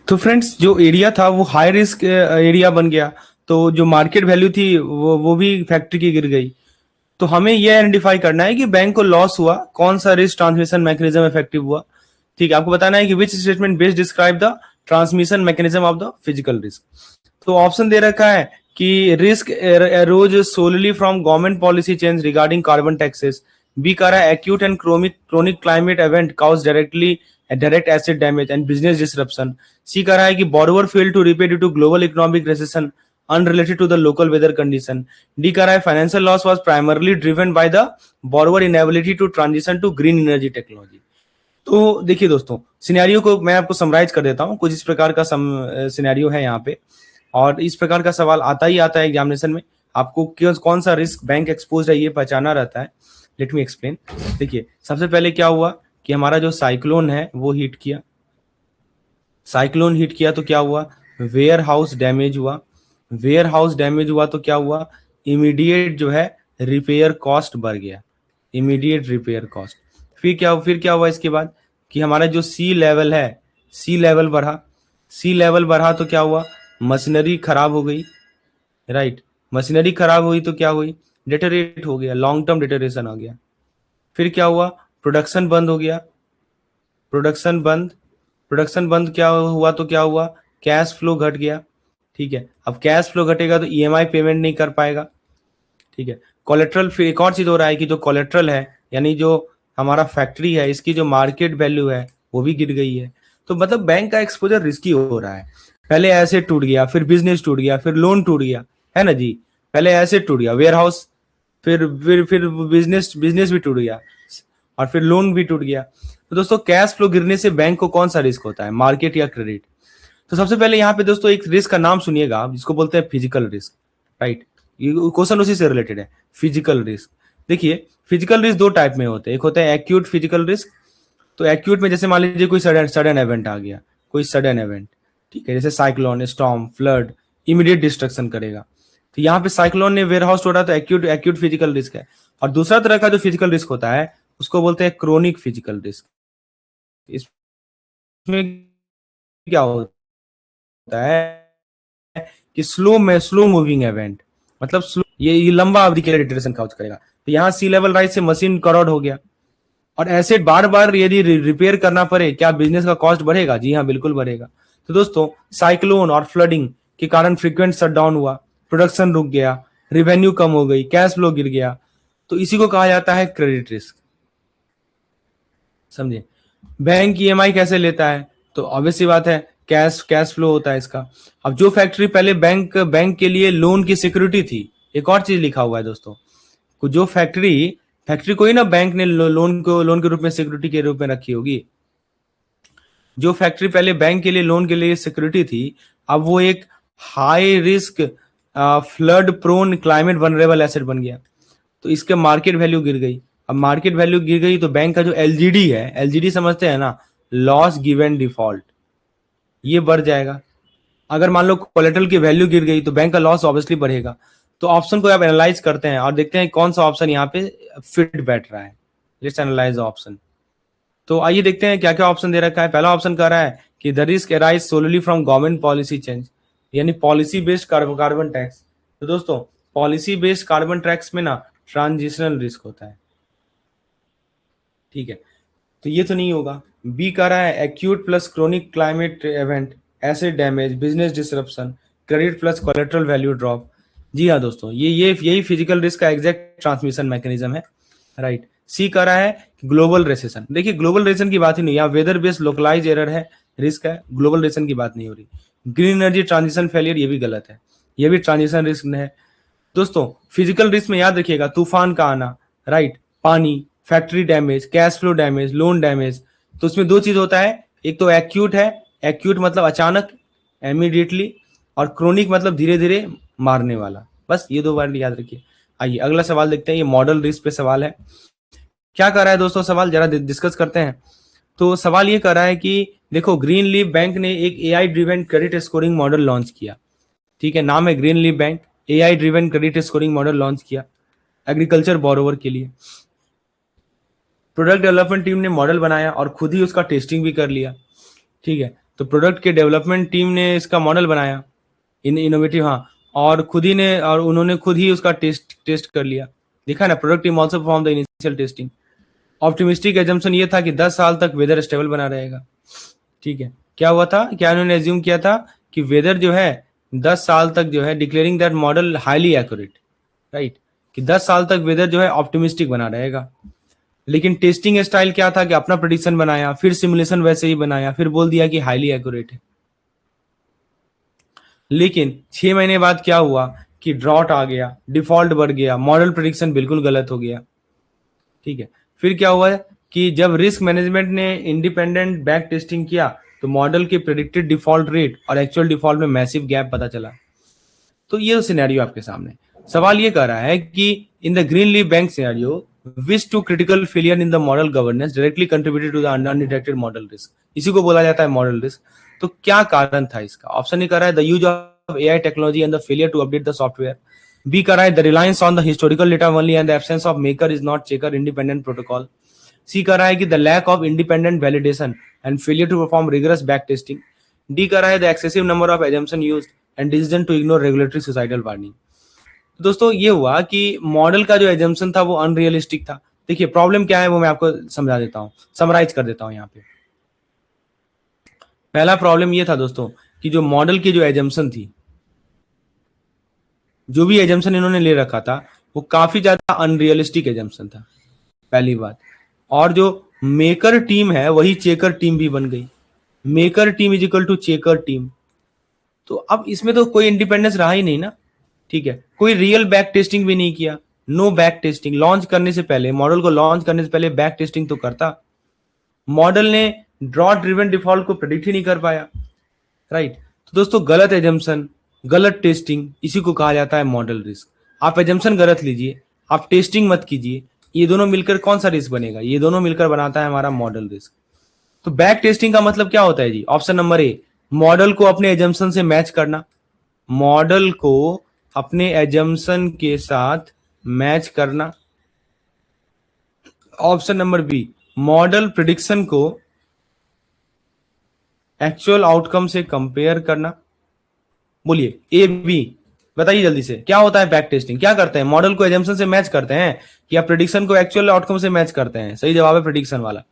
[SPEAKER 1] तो फ्रेंड्स जो एरिया था वो हाई रिस्क एरिया बन गया, तो जो मार्केट वैल्यू थी वो भी फैक्ट्री की गिर गई। तो हमें ये आइडेंटिफाई करना है कि बैंक को लॉस हुआ, कौन सा रिस्क ट्रांसमिशन मैकेनिज्म इफेक्टिव हुआ। ठीक है, आपको बताना है कि which statement best describe the transmission mechanism of the physical risk. तो ऑप्शन दे रखा है कि risk arose solely from government policy change regarding carbon taxes. B कह रहा है acute and chronic climate event cause directly direct asset damage and business disruption. C कह रहा है कि borrower fail to repay due to global economic recession unrelated to the local weather condition. D कह रहा है financial loss was primarily driven by the borrower inability to transition to green energy technology. तो देखिए दोस्तों, scenario को मैं आपको summarise कर देता हूं। कुछ इस प्रकार का सिनेरियो है यहाँ पे, और इस प्रकार का सवाल आता ही आता है एग्जामिनेशन में। आपको कौन सा रिस्क बैंक एक्सपोज है ये पहचाना रहता है। Let me explain. देखिए, सबसे पहले क्या हुआ कि हमारा जो साइक्लोन है वो हिट किया। साइक्लोन हिट किया तो क्या हुआ, ware house damage warehouse house damage हुआ तो क्या हुआ, इमीडिएट जो है रिपेयर कॉस्ट बढ़ गया, इमीडिएट रिपेयर कॉस्ट। फिर क्या हुआ इसके बाद कि हमारा जो सी लेवल है, सी लेवल बढ़ा। सी लेवल बढ़ा तो क्या हुआ, मशीनरी खराब हो गई, राइट। मशीनरी खराब हुई तो क्या हुई, डिटेरिएट हो गया, लॉन्ग टर्म डिटेरिएशन आ गया। फिर क्या हुआ, प्रोडक्शन बंद हो गया। प्रोडक्शन बंद क्या हुआ तो क्या हुआ, कैश फ्लो घट गया। ठीक है, अब कैश फ्लो घटेगा तो ईएमआई पेमेंट नहीं कर पाएगा। ठीक है, कोलेट्रल, फिर एक और चीज हो रहा है कि जो कोलेट्रल है, यानी जो हमारा फैक्ट्री है, इसकी जो मार्केट वैल्यू है वो भी गिर गई है। तो मतलब बैंक का एक्सपोजर रिस्की हो रहा है। पहले एसेट टूट गया, फिर बिजनेस टूट गया, फिर लोन टूट गया, है ना जी। पहले एसेट टूट गया, वेयर हाउस, फिर बिजनेस बिजनेस भी टूट गया, और फिर लोन भी टूट गया। तो दोस्तों, कैश फ्लो गिरने से बैंक को कौन सा रिस्क होता है, मार्केट या क्रेडिट। तो सबसे पहले यहाँ पे दोस्तों एक रिस्क का नाम सुनिएगा आप, जिसको बोलते हैं फिजिकल रिस्क, राइट। ये क्वेश्चन उसी से रिलेटेड है, फिजिकल रिस्क। देखिए, फिजिकल रिस्क दो टाइप में होते हैं। एक होता है एक्यूट फिजिकल रिस्क। तो एक्यूट में जैसे मान लीजिए कोई सडन सडन इवेंट आ गया, कोई सडन इवेंट, ठीक है, जैसे cyclone, storm, flood, immediate destruction करेगा। तो यहाँ पे साइक्लोन ने वेयर हाउस तोड़ा तो एक्यूट एक्यूट फिजिकल रिस्क है। और दूसरा तरह का जो फिजिकल रिस्क होता है उसको बोलते हैं क्रोनिक फिजिकल रिस्क। इसमें क्या होता है कि स्लो मूविंग इवेंट, मतलब स्लो, ये लंबा अवधि के लिए डिटेरेशन काउज करेगा। तो यहाँ सी लेवल राइज से मशीन करोड हो गया, और एसेट बार बार यदि रिपेयर करना पड़े, क्या बिजनेस का कॉस्ट बढ़ेगा? जी हाँ, बिल्कुल बढ़ेगा। तो दोस्तों, साइक्लोन और फ्लडिंग के कारण फ्रीक्वेंट शटडाउन हुआ, प्रोडक्शन रुक गया, रेवेन्यू कम हो गई, कैश फ्लो गिर गया। तो इसी को कहा जाता है क्रेडिट रिस्क। समझे? बैंक ईएमआई कैसे लेता है? तो ऑब्वियस सी बात है, कैश कैश फ्लो होता है इसका। अब जो फैक्ट्री पहले बैंक बैंक के लिए लोन की सिक्योरिटी थी, एक और चीज लिखा हुआ है दोस्तों, जो फैक्ट्री फैक्ट्री को ही ना बैंक ने लोन के रूप में सिक्योरिटी के रूप में रखी होगी। जो फैक्ट्री पहले बैंक के लिए लोन के लिए सिक्योरिटी थी, अब वो एक high risk flood prone climate vulnerable asset बन गया। तो इसके मार्केट वैल्यू गिर गई। अब मार्केट वैल्यू गिर गई तो बैंक का जो एलजीडी है, एलजीडी समझते हैं ना, लॉस गिवन डिफॉल्ट, ये बढ़ जाएगा। अगर मान लो कोलेटरल की वैल्यू गिर गई तो बैंक का लॉस ऑब्वियसली बढ़ेगा। तो ऑप्शन को आप एनालाइज करते हैं और देखते हैं कौन सा ऑप्शन यहाँ पे फिट बैठ रहा है। Let's analyse option. तो आइए देखते हैं क्या क्या ऑप्शन दे रखा है। पहला ऑप्शन कह रहा है कि the risk arise solely from government policy change, यानी पॉलिसी बेस्ड कार्बन टैक्स। तो दोस्तों, पॉलिसी बेस्ड कार्बन टैक्स में ना ट्रांजिशनल रिस्क होता है, ठीक है, तो ये तो नहीं होगा। बी कह रहा है acute plus chronic climate event, asset damage, business disruption, credit plus collateral value drop. जी हाँ दोस्तों, ये यही फिजिकल रिस्क का एग्जैक्ट ट्रांसमिशन मैकेनिज्म है, राइट। सी कह रहा है ग्लोबल रेसेशन। देखिए, ग्लोबल रेसेशन की बात ही नहीं, यहाँ वेदर बेस्ड लोकलाइज एरर है, रिस्क है, ग्लोबल रेसेशन की बात नहीं हो रही। ग्रीन एनर्जी ट्रांजिशन फेलियर, ये भी गलत है, ये भी ट्रांजिशन रिस्क है। दोस्तों, फिजिकल रिस्क में याद रखिएगा, तूफान का आना, राइट, पानी, factory damage, cash flow damage, loan damage. तो उसमें दो चीज होता है, एक तो एक्यूट है, एक्यूट मतलब अचानक, इमीडिएटली, और क्रोनिक मतलब धीरे धीरे मारने वाला। बस ये दो वर्ड याद रखिए। आइए अगला सवाल देखते हैं, ये मॉडल रिस्क पे सवाल है। क्या कर रहा है दोस्तों सवाल, जरा डिस्कस करते हैं। तो सवाल ये कर रहा है कि देखो, ग्रीन लीफ बैंक ने एक AI driven credit scoring model launch किया, ठीक है, नाम है green Leaf bank, AI driven credit scoring model launch किया एग्रीकल्चर बोरोवर के लिए। प्रोडक्ट डेवलपमेंट टीम ने मॉडल बनाया और खुद ही उसका टेस्टिंग भी कर लिया, ठीक है। तो प्रोडक्ट के डेवलपमेंट टीम ने इसका मॉडल बनाया, इनोवेटिव, हाँ, और उन्होंने खुद ही उसका टेस्ट कर लिया। देखा ना, product team also perform the initial testing. Optimistic assumption ये था कि 10 साल तक वेदर स्टेबल बना रहेगा। ठीक है, क्या हुआ था, क्या उन्होंने एज्यूम किया था कि वेदर जो है 10 साल तक जो है, declaring that model highly accurate, right, कि 10 साल तक वेदर जो है ऑप्टिमिस्टिक बना रहेगा। लेकिन टेस्टिंग स्टाइल क्या था कि अपना प्रेडिक्शन बनाया, फिर सिमुलेशन वैसे ही बनाया, फिर बोल दिया कि हाईली एक्यूरेट है। लेकिन 6 महीने बाद क्या हुआ कि ड्रॉट आ गया, डिफॉल्ट बढ़ गया, मॉडल प्रेडिक्शन बिल्कुल गलत हो गया। ठीक है, फिर क्या हुआ कि जब रिस्क मैनेजमेंट ने इंडिपेंडेंट बैक टेस्टिंग किया तो मॉडल के प्रेडिक्टेड डिफॉल्ट रेट और एक्चुअल डिफॉल्ट में मैसिव गैप पता चला। तो ये सिनेरियो आपके सामने, सवाल ये कह रहा है कि in the Green Leaf Bank scenario which two critical failure in the model governance directly contributed to the undetected model risk. इसी को बोला जाता है मॉडल रिस्क। तो क्या कारण था इसका? ऑप्शन ए कर रहा है the use of AI technology and the failure to update the software. B कर रहा है the reliance on the historical data only and the absence of maker is not checker independent protocol. C कर रहा है कि the lack of independent validation and failure to perform rigorous back testing. D कर रहा है the excessive number of assumption used and decision to ignore regulatory societal warning. दोस्तों ये हुआ कि मॉडल का जो एजम्पशन था वो अनरियलिस्टिक था। देखिए प्रॉब्लम क्या है वो मैं आपको समझा देता हूँ, समराइज कर देता हूँ यहाँ पे। पहला प्रॉब्लम ये था दोस्तों कि जो मॉडल की जो एजम्पशन थी, जो भी एजम्पशन इन्होंने ले रखा था वो काफी ज्यादा अनरियलिस्टिक एजम्पशन था, पहली बात। और जो मेकर टीम है वही चेकर टीम भी बन गई। Maker team is equal to checker team. तो अब इसमें तो कोई इंडिपेंडेंस रहा ही नहीं ना। ठीक है, कोई रियल बैक टेस्टिंग भी नहीं किया, नो बैक टेस्टिंग। लॉन्च करने से पहले, मॉडल को लॉन्च करने से पहले बैक टेस्टिंग तो करता। मॉडल ने ड्रॉट ड्रिवन डिफॉल्ट को प्रेडिक्ट ही नहीं कर पाया, राइट। तो दोस्तों गलत एजम्पशन, गलत टेस्टिंग, इसी को कहा जाता है मॉडल रिस्क। आप एजम्पशन गलत लीजिए, आप टेस्टिंग मत कीजिए, ये दोनों मिलकर कौन सा रिस्क बनेगा? ये दोनों मिलकर बनाता है हमारा मॉडल रिस्क। तो बैक टेस्टिंग का मतलब क्या होता है जी? ऑप्शन नंबर ए, मॉडल को अपने एजम्पशन से मैच करना। मॉडल को अपने एजम्पशन के साथ मैच करना। Option number B, model prediction को एक्चुअल आउटकम से कंपेयर करना। बोलिए ए बी, बताइए जल्दी से, क्या होता है बैक टेस्टिंग? क्या करते हैं? मॉडल को एजम्पशन से मैच करते हैं या प्रिडिक्शन को एक्चुअल आउटकम से मैच करते हैं? सही जवाब है प्रिडिक्शन वाला।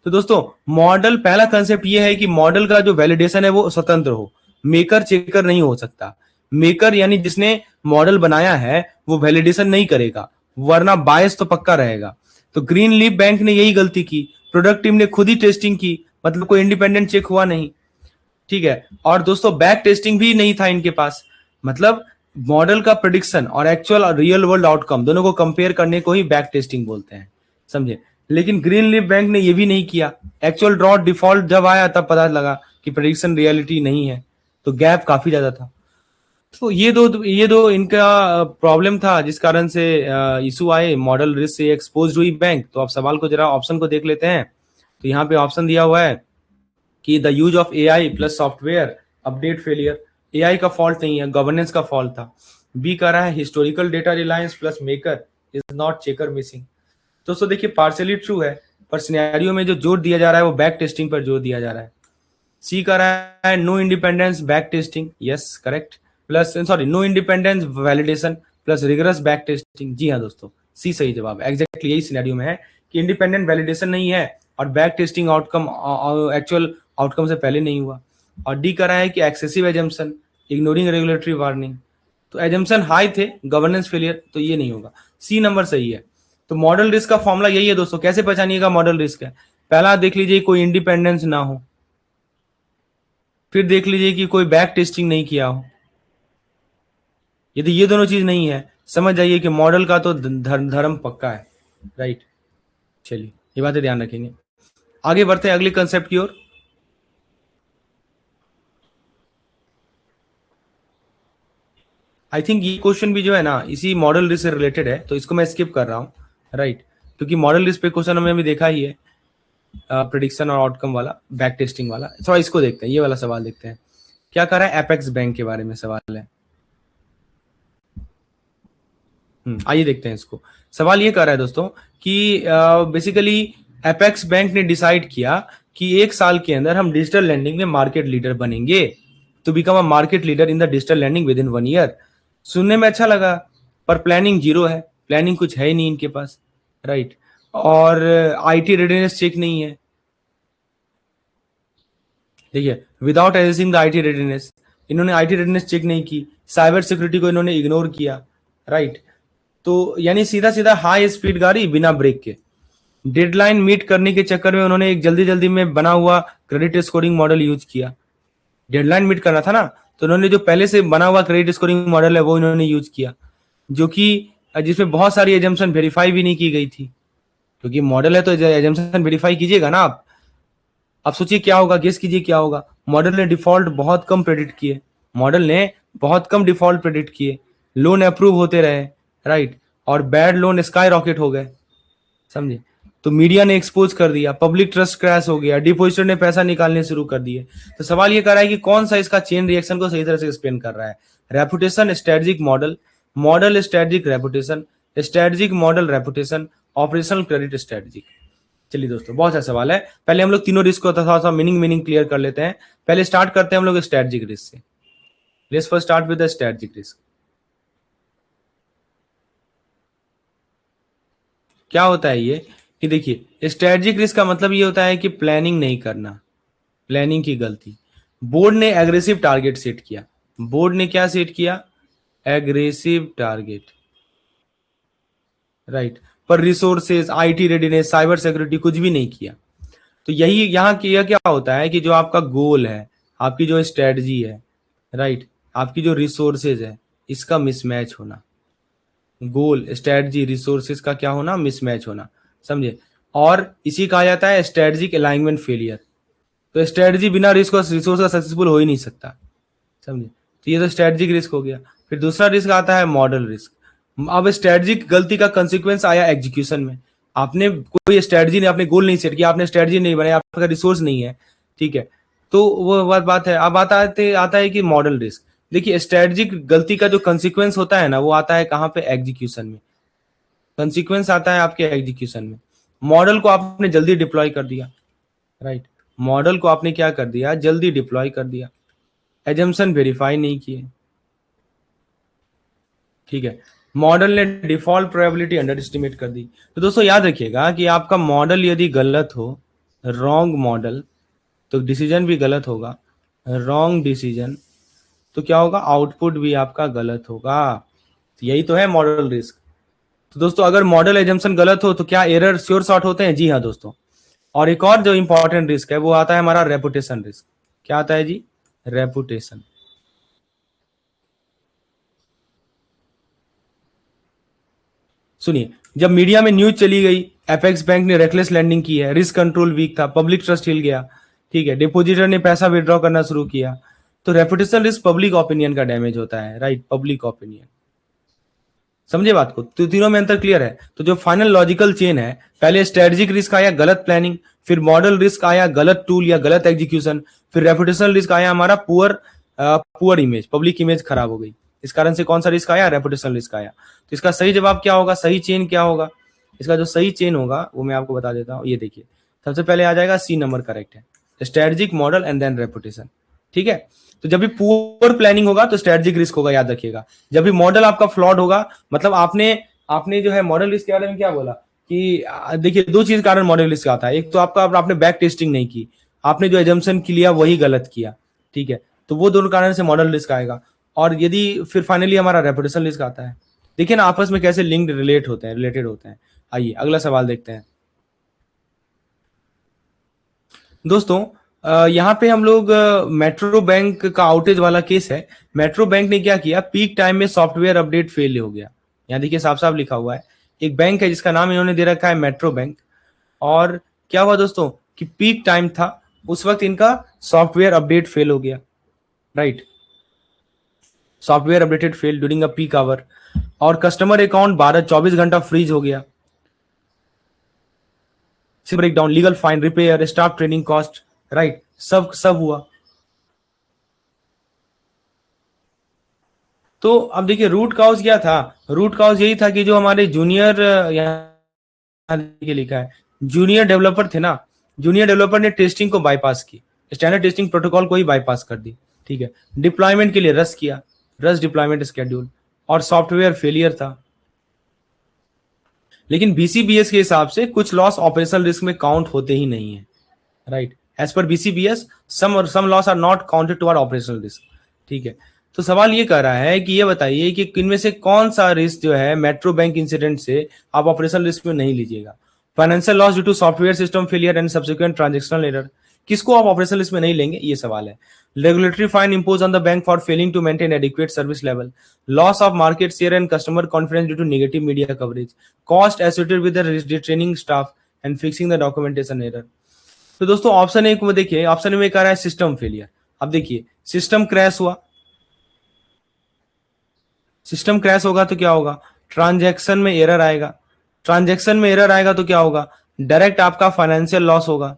[SPEAKER 1] तो दोस्तों मॉडल, पहला कंसेप्ट ये है कि मॉडल का जो वैलिडेशन है वो स्वतंत्र हो, मेकर चेकर नहीं हो सकता। मेकर यानी जिसने मॉडल बनाया है वो वैलिडेशन नहीं करेगा, वरना बायस तो पक्का रहेगा। तो ग्रीन लीफ बैंक ने यही गलती की, प्रोडक्ट टीम ने खुद ही टेस्टिंग की, मतलब कोई इंडिपेंडेंट चेक हुआ नहीं। ठीक है, और दोस्तों बैक टेस्टिंग भी नहीं था इनके पास, मतलब मॉडल का प्रेडिक्शन और एक्चुअल और रियल वर्ल्ड आउटकम दोनों को कंपेयर करने को ही बैक टेस्टिंग बोलते हैं, समझे। लेकिन ग्रीन लीफ बैंक ने ये भी नहीं किया। एक्चुअल ड्रॉट डिफॉल्ट जब आया तब पता लगा कि प्रेडिक्शन रियलिटी नहीं है, तो गैप काफी ज्यादा था। तो ये दो इनका प्रॉब्लम था जिस कारण से इशू आए, मॉडल रिस्क से एक्सपोज हुई बैंक। तो आप सवाल को जरा ऑप्शन को देख लेते हैं। तो यहाँ पे ऑप्शन दिया हुआ है कि the use of AI plus software update failure. AI का फॉल्ट नहीं है, गवर्नेंस का फॉल्ट था। बी कह रहा है historical data Reliance plus maker is not checker missing. दोस्तों देखिए पार्शियली ट्रू है, पर सिनेरियो में जो जोर दिया जा रहा है वो बैक टेस्टिंग पर जोर दिया जा रहा है। सी कह रहा है no independence back testing, yes correct, plus sorry no independence validation plus rigorous back testing. जी हाँ दोस्तों, सी सही जवाब है। एग्जैक्टली यही सिनेरियो में है कि इंडिपेंडेंट वैलिडेशन नहीं है और back testing outcome actual outcome से पहले नहीं हुआ। और डी कह रहा है कि excessive assumption ignoring regulatory warning. तो एजम्पशन हाई थे, गवर्नेंस फेलियर, तो ये नहीं होगा, सी नंबर सही है। तो मॉडल रिस्क का फॉर्मूला यही है दोस्तों। कैसे पहचानिएगा मॉडल रिस्क है? पहला देख लीजिए कोई इंडिपेंडेंस ना हो, फिर देख लीजिए कि कोई बैक टेस्टिंग नहीं किया हो। यदि ये दोनों चीज नहीं है, समझ जाइए कि मॉडल का तो धर्म पक्का है, राइट। चलिए ये बातें ध्यान रखेंगे। आगे बढ़ते हैं अगले कंसेप्ट की ओर। आई थिंक ये क्वेश्चन भी जो है ना इसी मॉडल रिस्क से रिलेटेड है, तो इसको मैं स्किप कर रहा हूँ, राइट, क्योंकि मॉडल रिस्क पे क्वेश्चन हमने अभी देखा ही है, प्रिडिक्शन और आउटकम वाला, बैक टेस्टिंग वाला। थोड़ा इसको देखते हैं, ये वाला सवाल देखते हैं। क्या कह रहा है? एपेक्स बैंक के बारे में सवाल है। आइए देखते हैं इसको। सवाल ये कर रहा है दोस्तों कि बेसिकली एपेक्स बैंक ने डिसाइड किया कि 1 साल के अंदर हम डिजिटल लैंडिंग में मार्केट लीडर बनेंगे, to become a market leader in the digital lending within 1 year. सुनने में अच्छा लगा, पर प्लानिंग जीरो है, प्लानिंग कुछ है ही नहीं इनके पास, राइट। और आईटी रेडीनेस चेक नहीं है, देखिए, without assessing the IT readiness, इन्होंने आईटी रेडीनेस चेक नहीं की, साइबर सिक्योरिटी को इन्होंने इग्नोर किया, राइट। तो यानी सीधा सीधा हाई स्पीड गाड़ी बिना ब्रेक के। डेडलाइन मीट करने के चक्कर में उन्होंने एक जल्दी जल्दी में बना हुआ क्रेडिट स्कोरिंग मॉडल यूज किया। डेडलाइन मीट करना था ना, तो उन्होंने जो पहले से बना हुआ क्रेडिट स्कोरिंग मॉडल है वो इन्होंने यूज किया, जो कि जिसमें बहुत सारी एजम्पशन वेरीफाई भी नहीं की गई थी, क्योंकि मॉडल है तो एजम्पशन वेरीफाई कीजिएगा ना आप। अब सोचिए क्या होगा, गेस कीजिए क्या होगा। मॉडल ने डिफॉल्ट बहुत कम प्रेडिक्ट किए, मॉडल ने बहुत कम डिफॉल्ट प्रेडिक्ट किए, लोन अप्रूव होते रहे, राइट, और बैड लोन स्काई रॉकेट हो गए, समझे। तो मीडिया ने एक्सपोज कर दिया, पब्लिक ट्रस्ट क्रैश हो गया, डिपॉजिटर ने पैसा निकालने शुरू कर दिए। तो सवाल ये कर रहा है कि कौन सा इसका चेन रिएक्शन को सही तरह से एक्सप्लेन कर रहा है। Reputation, strategic model, model strategic reputation, strategic model reputation, operational credit strategic. चलिए दोस्तों, बहुत अच्छा सवाल है। पहले हम लोग तीनों रिस्क को थोड़ा सा मीनिंग क्लियर कर लेते हैं। पहले स्टार्ट करते हैं हम लोग स्ट्रेटेजिक रिस्क से। Let's first start with the strategic risk. क्या होता है ये कि देखिए, स्ट्रेटेजिक रिस्क का मतलब ये होता है कि प्लानिंग नहीं करना, प्लानिंग की गलती। बोर्ड ने एग्रेसिव टारगेट सेट किया, बोर्ड ने क्या सेट किया, एग्रेसिव टारगेट, राइट, पर resources, IT readiness, cyber security कुछ भी नहीं किया। तो यही यहाँ किया क्या होता है कि जो आपका गोल है, आपकी जो स्ट्रेटजी है, राइट, आपकी जो रिसोर्सेज है, इसका मिसमैच होना, गोल, स्ट्रेटजी, रिसोर्सेज का क्या होना, मिसमैच होना, समझे। और इसी कहा जाता है स्ट्रेटजिक अलाइनमेंट फेलियर। तो स्ट्रेटजी बिना रिस्क और रिसोर्स का सक्सेसफुल हो ही नहीं सकता, समझे। तो ये तो स्ट्रेटजिक रिस्क हो गया। फिर दूसरा रिस्क आता है मॉडल रिस्क। अब स्ट्रेटजिक गलती का कंसिक्वेंस आया एग्जीक्यूशन में। आपने कोई स्ट्रेटजी नहीं, आपने गोल नहीं सेट किया, आपने स्ट्रेटजी नहीं बनाया, आपका रिसोर्स नहीं है, ठीक है, तो वो बात है। अब आता है कि मॉडल रिस्क। देखिए, स्ट्रेटजिक गलती का जो कंसिक्वेंस होता है ना, वो आता है कहाँ पे, एग्जीक्यूशन में। कंसिक्वेंस आता है आपके एग्जीक्यूशन में। मॉडल को आपने जल्दी डिप्लॉय कर दिया, राइट, मॉडल को आपने क्या कर दिया, जल्दी डिप्लॉय कर दिया, एजम्पशन वेरीफाई नहीं किए, ठीक है, मॉडल ने डिफॉल्ट प्रोबेबिलिटी अंडर एस्टिमेट कर दी। तो दोस्तों याद रखिएगा कि आपका मॉडल यदि गलत हो, रॉन्ग मॉडल, तो डिसीजन भी गलत होगा, रॉन्ग डिसीजन, तो क्या होगा, आउटपुट भी आपका गलत होगा। तो यही तो है मॉडल रिस्क। तो दोस्तों, अगर मॉडल एजम्पशन गलत हो तो क्या एरर श्योर शॉट होते हैं? जी हाँ दोस्तों। और एक और जो इंपॉर्टेंट रिस्क है वो आता है हमारा रेपुटेशन रिस्क। क्या आता है जी? रेपुटेशन। सुनिए, जब मीडिया में न्यूज चली गई एपेक्स बैंक ने रेकलेस लैंडिंग की है, रिस्क कंट्रोल वीक था, पब्लिक ट्रस्ट हिल गया, ठीक है, डिपोजिटर ने पैसा विड्रॉ करना शुरू किया, तो रेपुटेशन रिस्क पब्लिक ओपिनियन का डैमेज होता है, राइट, पब्लिक ओपिनियन। समझे बात को? तो तीनों में अंतर क्लियर है। तो जो फाइनल लॉजिकल चेन है, पहले स्ट्रेटेजिक रिस्क आया गलत प्लानिंग, फिर मॉडल रिस्क आया गलत टूल या गलत एग्जीक्यूशन, फिर रेपुटेशनल रिस्क आया हमारा पुअर इमेज, पब्लिक इमेज खराब हो गई। इस कारण से कौन सा रिस्क आया? रेपुटेशनल रिस्क आया। तो इसका सही जवाब क्या होगा, सही चेन क्या होगा? इसका जो सही चेन होगा वो मैं आपको बता देता हूँ। ये देखिए, सबसे पहले आ जाएगा सी नंबर, करेक्ट है, strategic, model and then reputation, ठीक है। तो जब भी पुअर प्लानिंग होगा तो स्ट्रेटेजिक रिस्क होगा, याद रखिएगा। जब भी मॉडल आपका फ्लॉड होगा, मतलब आपने आपने जो है मॉडल रिस्क के बारे में क्या बोला कि देखिए, दो चीज कारण मॉडल रिस्क आता है। एक तो आपका आपने बैक टेस्टिंग नहीं की, आपने जो एजम्पशन लिया वही गलत किया, ठीक है, तो वो दोनों कारण से मॉडल रिस्क आएगा। और यदि फिर फाइनली हमारा रेपुटेशन रिस्क आता है। देखिए ना आपस में कैसे लिंक्ड रिलेटेड होते हैं। आइए अगला सवाल देखते हैं दोस्तों। यहाँ पे हम लोग मेट्रो बैंक का आउटेज वाला केस है। मेट्रो बैंक ने क्या किया, पीक टाइम में सॉफ्टवेयर अपडेट फेल हो गया। यहाँ देखिए साफ साफ लिखा हुआ है, एक बैंक है जिसका नाम इन्होंने दे रखा है मेट्रो बैंक। और क्या हुआ दोस्तों कि पीक टाइम था, उस वक्त इनका सॉफ्टवेयर अपडेट फेल हो गया, right, software updated fail during a peak hour. और कस्टमर अकाउंट 12-24 घंटा फ्रीज हो गया। Breakdown, legal fine, repair, staff training cost, right, सब सब हुआ। तो अब देखिए रूट काउज क्या था, रूट काउज यही था कि जो हमारे जूनियर, यहाँ देखिए लिखा है जूनियर डेवलपर थे ना, जूनियर डेवलपर ने टेस्टिंग को बाईपास की, स्टैंडर्ड टेस्टिंग प्रोटोकॉल को ही बाईपास कर दी, ठीक है। डिप्लॉयमेंट के लिए रस किया, रस डिप्लॉयमेंट स्केड्यूल, और सॉफ्टवेयर फेलियर था। लेकिन बीसीबीएस के हिसाब से कुछ लॉस ऑपरेशनल रिस्क में काउंट होते ही नहीं है, right. As per BCBS some loss are not counted toward operational risk, ठीक है। तो सवाल ये कर रहा है कि ये बताइए कि इनमें से कौन सा रिस्क जो है मेट्रो बैंक इंसिडेंट से आप ऑपरेशनल रिस्क में नहीं लीजिएगा। Financial loss due to software system failure and subsequent transactional error, किसको आप ऑपरेशनल लिस्ट में नहीं लेंगे, ये सवाल है। Regulatory fine impose on the bank for failing to maintain adequate service level, loss of market share and customer confidence due to negative media coverage, cost associated with the training staff and fixing the documentation error. तो दोस्तों option A को देखिए, option A में कह रहा है system failure. अब देखिए सिस्टम क्रैश हुआ, सिस्टम क्रैश होगा तो क्या होगा, ट्रांजैक्शन में एरर आएगा, ट्रांजैक्शन में एरर आएगा तो क्या होगा, डायरेक्ट आपका फाइनेंशियल लॉस होगा,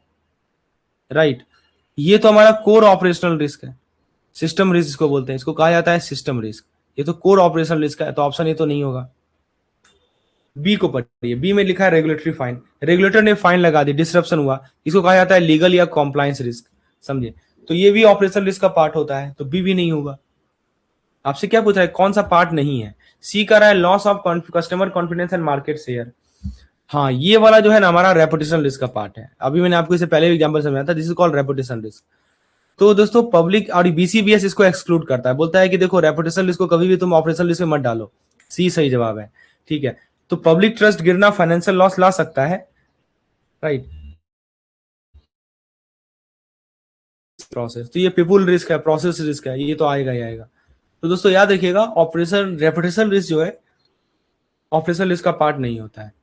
[SPEAKER 1] राइट। ये तो हमारा कोर ऑपरेशनल रिस्क है, सिस्टम रिस्क इसको बोलते हैं, इसको कहा जाता है सिस्टम रिस्क। ये तो कोर ऑपरेशनल रिस्क है, तो ऑप्शन ये तो नहीं होगा। बी को पढ़िए, बी में लिखा है रेगुलेटरी फाइन, रेगुलेटर ने फाइन लगा दी, डिसरप्शन हुआ, इसको कहा जाता है लीगल या कॉम्प्लायंस रिस्क, समझे। तो ये भी ऑपरेशनल रिस्क का पार्ट होता है, तो बी भी नहीं होगा। आपसे क्या पूछ रहा है, कौन सा पार्ट नहीं है। सी का रहा है loss of customer confidence and market share. हाँ ये वाला जो है ना हमारा रेपुटेशन रिस्क का पार्ट है, अभी मैंने आपको इसे पहले भी एग्जांपल समझाया था, this is called reputation risk. तो दोस्तों पब्लिक और बीसीबीएस इसको एक्सक्लूड करता है, बोलता है कि देखो रेपुटेशन रिस्क को कभी भी तुम ऑपरेशनल रिस्क में मत डालो, सी सही जवाब है, ठीक है। तो पब्लिक ट्रस्ट गिरना फाइनेंशियल लॉस ला सकता है, राइट। प्रोसेस तो ये पीपुल रिस्क है, प्रोसेस रिस्क है, ये तो आएगा ही आएगा। तो दोस्तों याद रखिएगा ऑपरेशन रेपुटेशन रिस्क जो है ऑपरेशनल रिस्क का पार्ट नहीं होता है।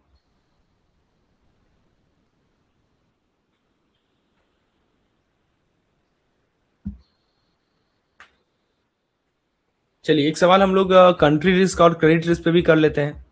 [SPEAKER 1] चलिए एक सवाल हम लोग कंट्री रिस्क और क्रेडिट रिस्क पे भी कर लेते हैं।